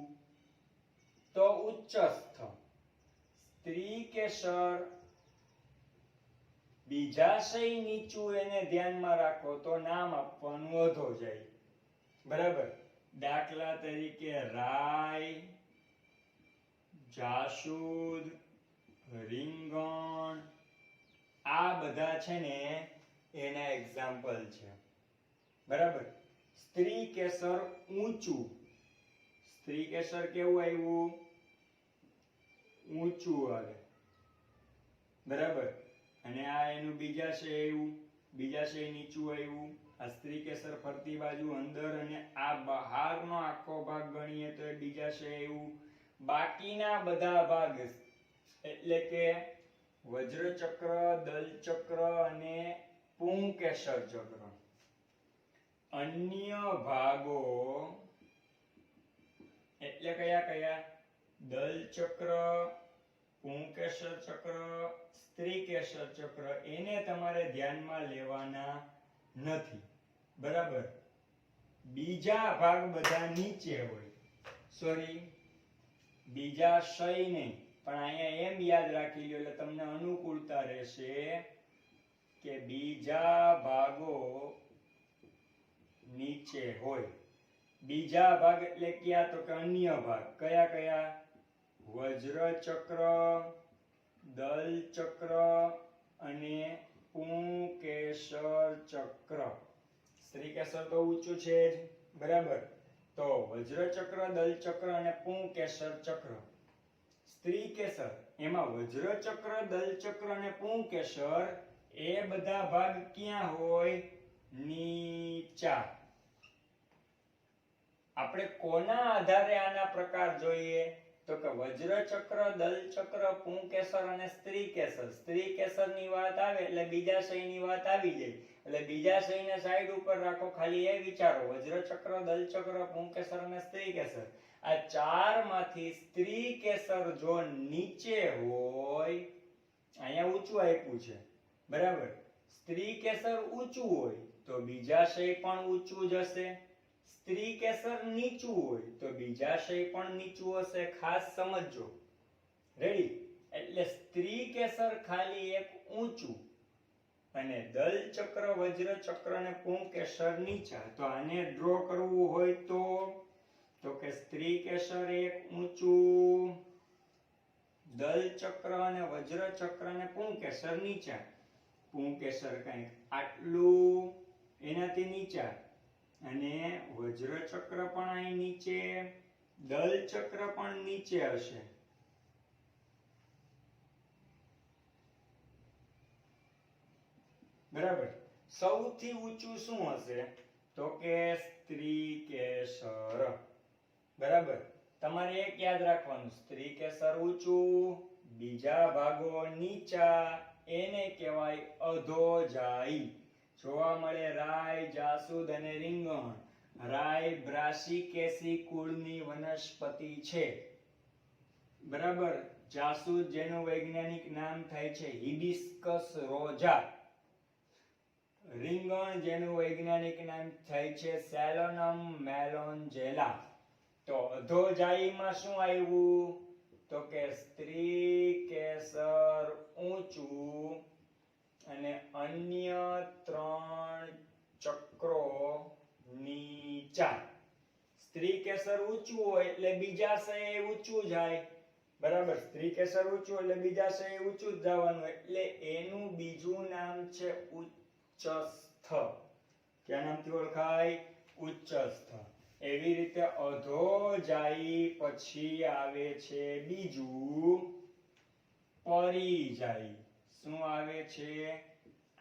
તો ઉચ્ચસ્થ, સ્ત્રી કેસર બીજાશય નીચું એને ધ્યાનમાં રાખો તો નામ આપવાનું અધોજાયી. બરાબર? દાખલા તરીકે રાઈ, જાસૂદ, રીંગણ, આ બધા છે ને એના એક્ઝામ્પલ છે. બરાબર? સ્ત્રી કેસર ઊંચું. સ્ત્રી કેસર કેવું આવ્યું? ઊંચું આવે. બરાબર? અને આ એનું બીજાશય આવ્યું, બીજાશય નીચું આવ્યું. આ સ્ત્રી કેસર ફરતી બાજુ અંદર અને આ બહારનો આખો ભાગ ગણીએ તો એ બીજાશય આવ્યું. બાકીના બધા ભાગ એટલે કે વજ્ર ચક્ર, દલ ચક્ર અને પુંકેસર ચક્ર, અન્ય ભાગો એટલે કયા કયા? દલ ચક્ર, પુંકેસર ચક્ર, સ્ત્રીકેસર ચક્ર, એને તમારે ધ્યાનમાં લેવાના નથી. બરાબર? બીજા ભાગ બધા નીચે હોય. સોરી, બીજાશય નહીં, પણ અહીંયા એમ યાદ રાખી લો એટલે તમને અનુકૂળતા રહેશે કે બીજા ભાગો નીચે હોય. બીજા ભાગ એટલે ક્યાં? તો કે અન્ય ભાગ. કયા કયા? વજ્ર ચક્ર, દલ ચક્ર અને પુંકેસર ચક્ર. સ્ત્રીકેસર તો ઊંચું છે જ. બરાબર? તો વજ્ર ચક્ર, દલ ચક્ર અને પુંકેસર ચક્ર. સ્ત્રીકેસર એમાં વજ્ર ચક્ર, દલ ચક્ર અને પુંકેસર એ બધા ભાગ ક્યાં હોય? નીચા. આપણે કોના આધારે આના પ્રકાર જોઈએ? તો કે વજ્ર ચક્ર, દલ ચક્ર, પુંકેસર અને સ્ત્રીકેસર. સ્ત્રીકેસરની વાત આવે એટલે બીજાશયની વાત આવી જાય. એટલે બીજાશયને સાઈડ ઉપર રાખો, ખાલી એ વિચારો વજ્ર ચક્ર, દલ ચક્ર, પુંકેસર અને સ્ત્રીકેસર. આ ચારમાંથી સ્ત્રી કેસર જો નીચે હોય, અહીંયા ઊંચું આપ્યું છે બરાબર, સ્ત્રી કેસર ઊંચું હોય તો બીજાશય પણ ઊંચું જ હશે, સ્ત્રી કેસર નીચું હોય તો બીજાશય પણ નીચું હશે. ખાસ સમજજો, રેડી? એટલે સ્ત્રી કેસર ખાલી એક ઊંચું અને દલ ચક્ર, વજ્ર ચક્ર અને પુંકેસર નીચા. તો આને ડ્રો કરવું હોય તો કે સ્ત્રી કેસર એક ઊંચું, દલ ચક્ર અને વજ્ર ચક્ર અને પુંકેસર નીચા. પુંકેસર કંઈક આટલું એનાથી નીચા, અને વજ્ર ચક્ર પણ અહીં નીચે, દલ ચક્ર પણ નીચે હશે. બરાબર. સૌથી ઊંચું શું હશે? તો કે સ્ત્રી કેસર. બરાબર. તમારે એક યાદ રાખવાનું, સ્ત્રી કેસર ઊંચું, બીજા ભાગો નીચા, એને કહેવાય અધોજાઈ. જોવા મળે રાય, જાસૂદ અને રીંગણ. રાય બ્રાસિકેસી કુળની વનસ્પતિ છે. બરાબર. જાસૂદ જેનું વૈજ્ઞાનિક નામ થાય છે હિબિસ્કસ રોઝા. રીંગણ જેનું વૈજ્ઞાનિક નામ થાય છે સેલોનમ મેલોન્જેલા. તો અધોજાઈમાં શું આવ્યું? તો કે સ્ત્રી કેસર ઊંચું અને અન્ય ત્રણ ચક્રો નીચા. સ્ત્રી કેસર ઊંચું હોય એટલે બીજાશય ઊંચું જાય. બરાબર. સ્ત્રી કેસર ઊંચું એટલે બીજાશય ઊંચું જ જવાનું, એટલે એનું બીજું નામ છે ઉચ્ચસ્થ. ક્યાં નામથી ઓળખાય? ઉચ્ચસ્થ. એવી રીતે અધોજાઈ પછી આવે છે બીજું પરિજાઈ. શું આવે છે?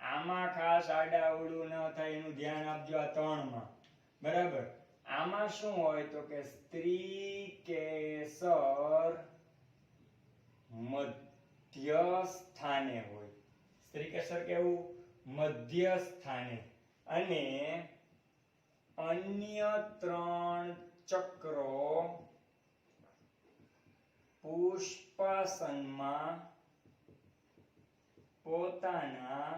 આમાં ખાસ આડાઅવળું ન થાય એનું ધ્યાન આપજો આ ત્રણમાં. બરાબર. આમાં શું હોય તો કે સ્ત્રી કેસર મધ્ય સ્થાને હોય. સ્ત્રી કેસર કેવું? મધ્ય સ્થાને. અને અન્ય ત્રણ ચક્રો પુષ્પાસનમાં પોતાના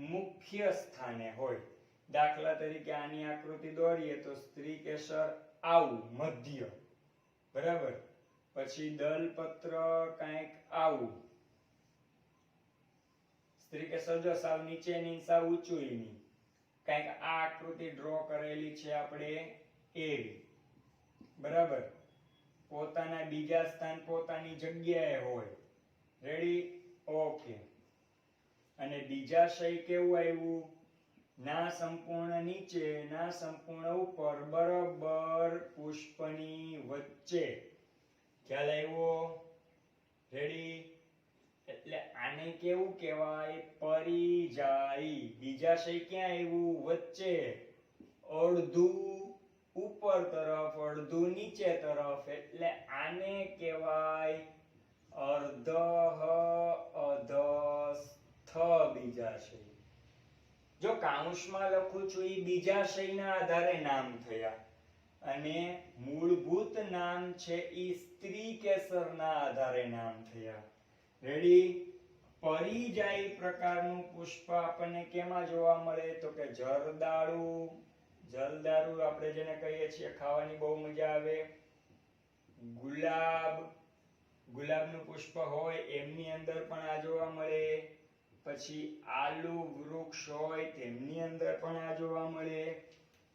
મુખ્ય સ્થાને હોય. દાખલા તરીકે આની આકૃતિ દોરીએ તો સ્ત્રી કેસર આવું મધ્ય. બરાબર. પછી દલપત્ર કંઈક આવું. સ્ત્રી કેસર જો સાવ નીચેની સાવ ઊંચુંની કંઈક આ આકૃતિ ડ્રો કરેલી છે આપણે એવી. બરાબર. પોતાના બીજા સ્થાન પોતાની જગ્યાએ હોય. રેડી? ઓકે. અને બીજાશય કેવું આવ્યું? ના સંપૂર્ણ નીચે, ના સંપૂર્ણ ઉપર, બરાબર પુષ્પની વચ્ચે. ખ્યાલ આવ્યો? રેડી? એટલે આને કેવું કહેવાય? પરિજાઈ. બીજાશય ક્યાં આવ્યું? વચ્ચે. અડધું ઉપર તરફ, અડધું નીચે તરફ, એટલે આને કહેવાય અર્ધઃ અધસ્થ બીજાશય. જો કાઉન્સમાં લખું છું એ બીજાશયના આધારે નામ થયા, અને મૂળભૂત નામ છે એ સ્ત્રી કેસરના આધારે નામ થયા. રેડી? પરિજાઈ પ્રકારનું પુષ્પ આપણને કેમાં જોવા મળે? તો કે જરદાળુ. જલદારુ આપણે જેને કહીએ છીએ, ખાવાની બહુ મજા આવે. ગુલાબ, ગુલાબનું પુષ્પ હોય એમની અંદર પણ આ જોવા મળે. પછી આલુ વૃક્ષ હોય તેમની અંદર પણ આ જોવા મળે.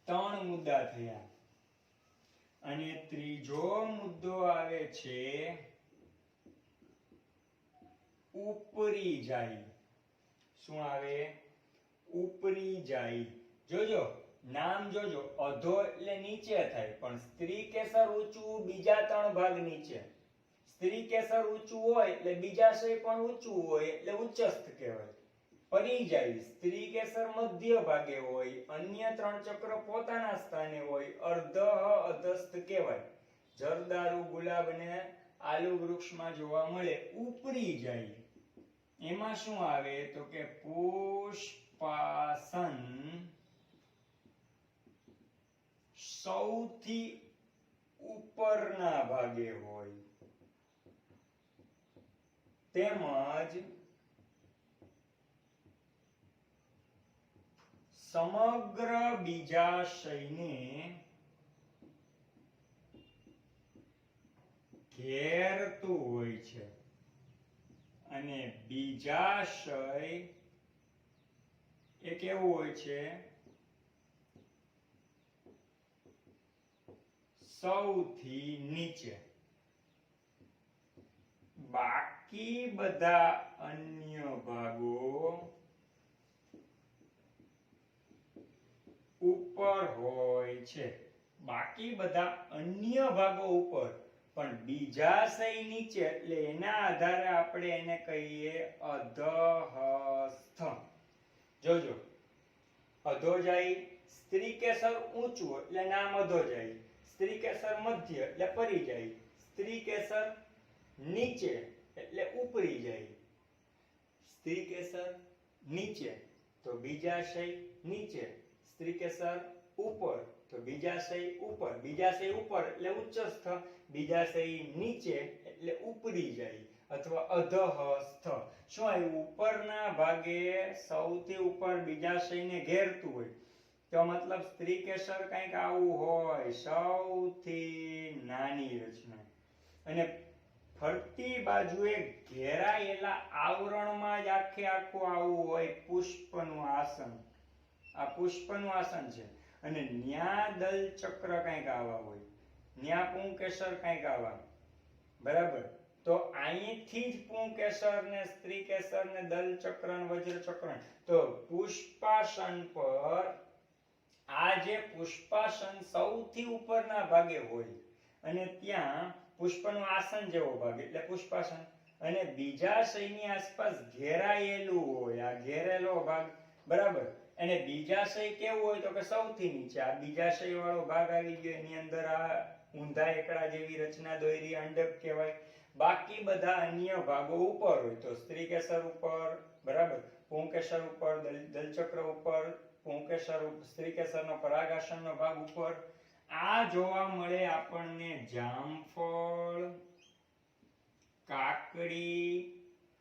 ત્રણ મુદ્દા થયા. અને ત્રીજો મુદ્દો આવે છે ઉપરી જાય. શું આવે? ઉપરી જાય. જોજો નામ જોજો, અધો એટલે નીચે થાય, પણ સ્ત્રી કેસર ઊંચું, બીજા ત્રણ ભાગ નીચે. સ્ત્રી કેસર ઊંચું હોય એટલે બીજાશય પણ ઊંચું હોય, એટલે ઉચ્ચસ્થ કહેવાય. પરિજાઈ સ્ત્રી કેસર મધ્ય ભાગે હોય, અન્ય ત્રણ ચક્ર પોતાના સ્થાને હોય, અર્ધઃ અધસ્થ કહેવાય. જરદારુ, ગુલાબ અને આલુ વૃક્ષમાં જોવા મળે. ઉપરી જાય એમાં શું આવે? તો કે પુષ્પાસન સૌથી ઉપરના ભાગે હોય તેમજ સમગ્ર બીજાશયને ઘેરતું હોય છે અને બીજાશય એ કેવું હોય છે સૌથી નીચે બાકી બધા અન્ય ભાગો ઉપર હોય છે બાકી બધા અન્ય ભાગો ઉપર પણ બીજાશય નીચે એટલે એના આધારે આપણે એને કહીએ અધઃસ્થ જોજો અધોજાઈ સ્ત્રી કેસર ઊંચું એટલે નામ અધોજાઈ સ્ત્રી કેસર મધ્ય એટલે પરિજાઈ સ્ત્રી કેસર નીચે એટલે ઉપરી જાય સ્ત્રી કેસર નીચે તો બીજાશય નીચે સ્ત્રી કેસર ઉપર તો બીજાશય ઉપર એટલે ઉચ્ચસ્થ બીજાશય નીચે એટલે ઉપરી જાય અથવા અધઃસ્થ શું આવ્યું ઉપરના ભાગે સૌથી ઉપર બીજાશયને ઘેરતું હોય તો મતલબ સ્ત્રી કેસર કંઈક આવું હોય સૌથી નાની રચના અને ફરતી બાજુએ ઘેરાયેલા આવરણમાં જ આખે આખું આવું હોય પુષ્પનું આસન આ પુષ્પનું આસન છે અને ન્યા દલ ચક્ર કંઈક આવા હોય ન્યા પુંકેસર કંઈક આવા બરાબર તો અહીંથી જ પુંકેસર ને સ્ત્રી કેસર ને દલ ચક્ર ને વજ્ર ચક્ર તો પુષ્પાસન પર આ જે પુષ્પાસન સૌથી ઉપરના ભાગે હોય અને ત્યાં પુષ્પનું આસન જેવો ભાગ એટલે પુષ્પાસન અને બીજાશયની આસપાસ ઘેરાયેલું હોય આ ઘેરેલો ભાગ બરાબર અને બીજાશય કેવું હોય તો કે સૌથી નીચે આ બીજાશય વાળો ભાગ આવી ગયો એની અંદર આ ઊંધા એકડા જેવી રચના દોરી અંડક કહેવાય બાકી બધા અન્ય ભાગો ઉપર હોય તો સ્ત્રી કેસર ઉપર બરાબર પુંકેસર ઉપર દલચક્ર ઉપર પુંકેસર સ્ત્રી કેસરનો પરાગાસનનો ભાગ ઉપર આ જોવા મળે આપણને જામફળ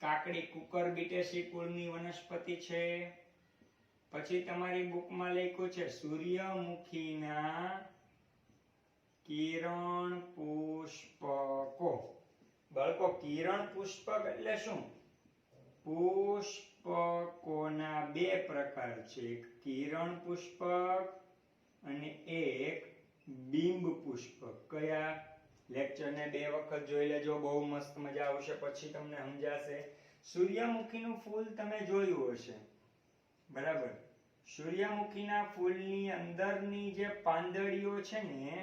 કાકડી કુકરબિટેસી કુળની વનસ્પતિ છે પછી તમારી બુકમાં લખ્યું છે સૂર્યમુખીના કિરણ પુષ્પકો બાળકો કિરણ પુષ્પક એટલે શું પુષ્પકોના બે પ્રકાર છે એક કિરણ પુષ્પક અને એક બિંબ પુષ્પક કયા લેક્ચરને બે વખત જોઈ લેજો બહુ મસ્ત મજા આવશે પછી તમને સમજાશે સૂર્યમુખીનું ફૂલ તમે જોયું હશે બરાબર સૂર્યમુખીના ફૂલની અંદરની જે પાંદડીઓ છે ને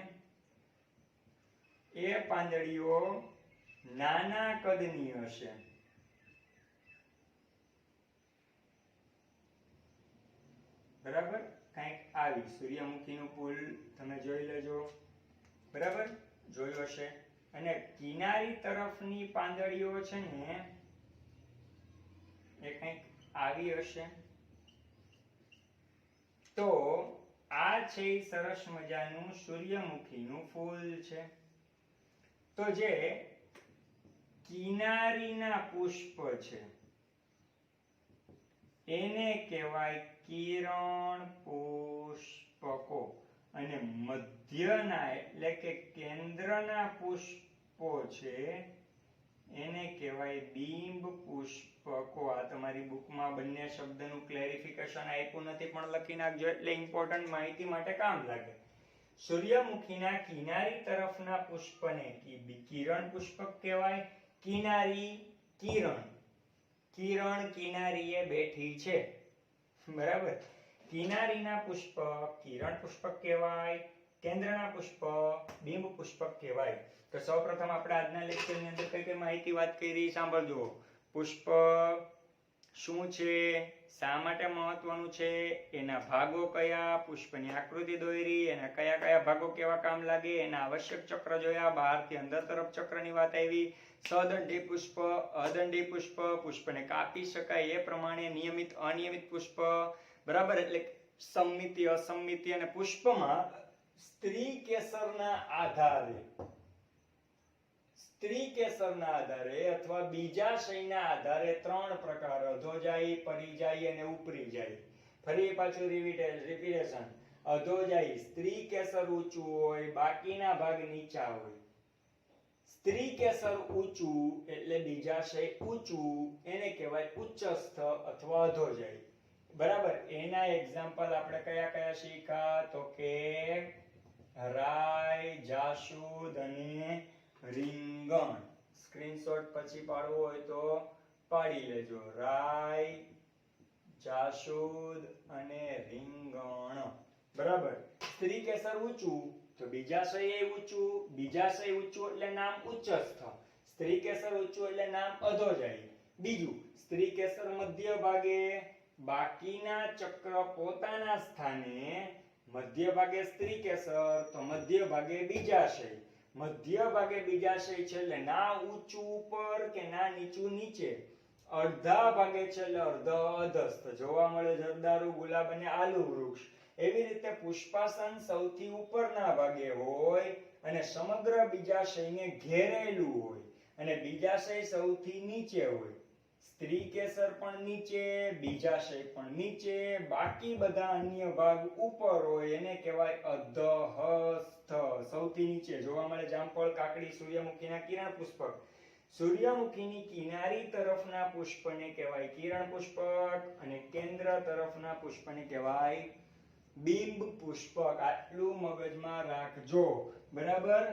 એ પાંદડીઓ નાના કદની હશે બરાબર કંઈક આવી સૂર્યમુખીનું ફૂલ તમે જોઈ લેજો બરાબર જોયું હશે અને કિનારી તરફની પાંદડીઓ છે ને એ કંઈક આવી હશે તો આ છે સરસ મજાનું સૂર્યમુખીનું ફૂલ છે તો જે કિનારીના પુષ્પ છે એને કહેવાય કિરણ પુષ્પકો અને મધ્યના એટલે કે કેન્દ્રના પુષ્પો છે એને કહેવાય બિંબ પુષ્પકો આ તમારી બુકમાં બંને શબ્દનું ક્લેરિફિકેશન આપ્યું નથી પણ લખી નાખજો એટલે ઇમ્પોર્ટન્ટ માહિતી માટે કામ લાગે સૂર્યમુખીના કિનારી તરફના પુષ્પને કિરણ પુષ્પક કહેવાય કિનારી કિરણ કિનારીએ બેઠી છે બરાબર કિનારીના પુષ્પ કિરણ પુષ્પક કહેવાય કેન્દ્રના પુષ્પ બિંબ પુષ્પક કહેવાય તો સૌપ્રથમ આપણે આજના લેક્ચરની અંદર કઈ માહિતી વાત કરી સાંભળજો પુષ્પ શું છે શા માટે મહત્વનું છે એના ભાગો કયા પુષ્પની આકૃતિ દોરી એના કયા કયા ભાગો કેવા કામ લાગે એના આવશ્યક ચક્ર જોયા બહારથી અંદર તરફ ચક્રની વાત આવી સદંડી પુષ્પ અદંડી પુષ્પ પુષ્પને કાપી શકાય એ પ્રમાણે નિયમિત અનિયમિત પુષ્પ બરાબર એટલે સમમિતિ અસમમિતિ અને પુષ્પમાં સ્ત્રી કેસરના આધારે અથવા બીજાશયના આધારે ત્રણ પ્રકાર: અધોજાયી, પરિજાયી અને ઉપરીજાયી. ફરી પાછું રિપીટેશન. અધોજાયી સ્ત્રી કેસર ઊંચું હોય, બાકીના ભાગ નીચા હોય. સ્ત્રી કેસર ઊંચું એટલે બીજાશય ઊંચું, એને કહેવાય ઉચ્ચસ્થ અથવા અધોજાયી. બરાબર. એના એક્ઝામ્પલ આપણે કયા કયા શીખ્યા? તો કે રાય, જાસૂદ અને રીંગણ. સ્ક્રીનશોટ પછી પાડવો હોય તો પાડી લેજો. રાય, જાસૂદ અને રીંગણ. બરાબર. સ્ત્રી કેસર ઊંચું તો બીજાશય એ ઊંચું. બીજાશય ઊંચું એટલે નામ ઉચ્ચસ્થ. સ્ત્રી કેસર ઊંચું એટલે નામ અધોજાયી. બીજું, સ્ત્રી કેસર મધ્ય ભાગે, બાકીના ચક્ર પોતાના સ્થાને. મધ્ય ભાગે સ્ત્રી કેસર તો મધ્ય ભાગે બીજાશય. મધ્ય ભાગે બીજાશય છે એટલે ના ઊંચું ઉપર કે ના નીચું નીચે. અડધા ભાગે છે એટલે અર્ધ અધસ્થ. જોવા મળે જરદારુ, ગુલાબ અને આલુ વૃક્ષ. એવી રીતે પુષ્પાસન સૌથી ઉપરના ભાગે હોય અને સમગ્ર બીજાશયને ઘેરેલું હોય, અને બીજાશય સૌથી નીચે હોય. સ્ત્રી કેસર પણ નીચે, બીજાશય પણ નીચે, બાકી બધા અન્ય ભાગ ઉપર હોય, એને કહેવાય અધહસ્થ. સૌથી નીચે જોવા મળે જામફળ, કાકડી, સૂર્યમુખીના કિરણ પુષ્પક. સૂર્યમુખીની કિનારી તરફના પુષ્પને કહેવાય કિરણ પુષ્પક અને કેન્દ્ર તરફના પુષ્પને કહેવાય બિંબ પુષ્પક. આટલું મગજમાં રાખજો. બરાબર.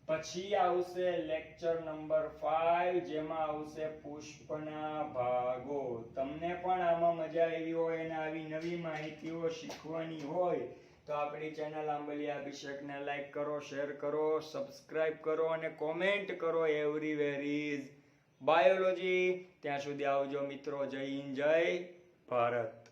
પછી આવશે લેક્ચર નંબર 5, જેમાં આવશે પુષ્પના ભાગો. તમને પણ આમાં મજા આવી હોય અને આવી નવી માહિતીઓ શીખવાની હોય તો આપણી ચેનલ આંબલિયા અભિષેકને લાઈક કરો, શેર કરો, સબસ્ક્રાઇબ કરો અને કોમેન્ટ કરો એવરીવેર ઇઝ બાયોલોજી. ત્યાં સુધી આવજો મિત્રો. જય હિન્દ, જય ભારત.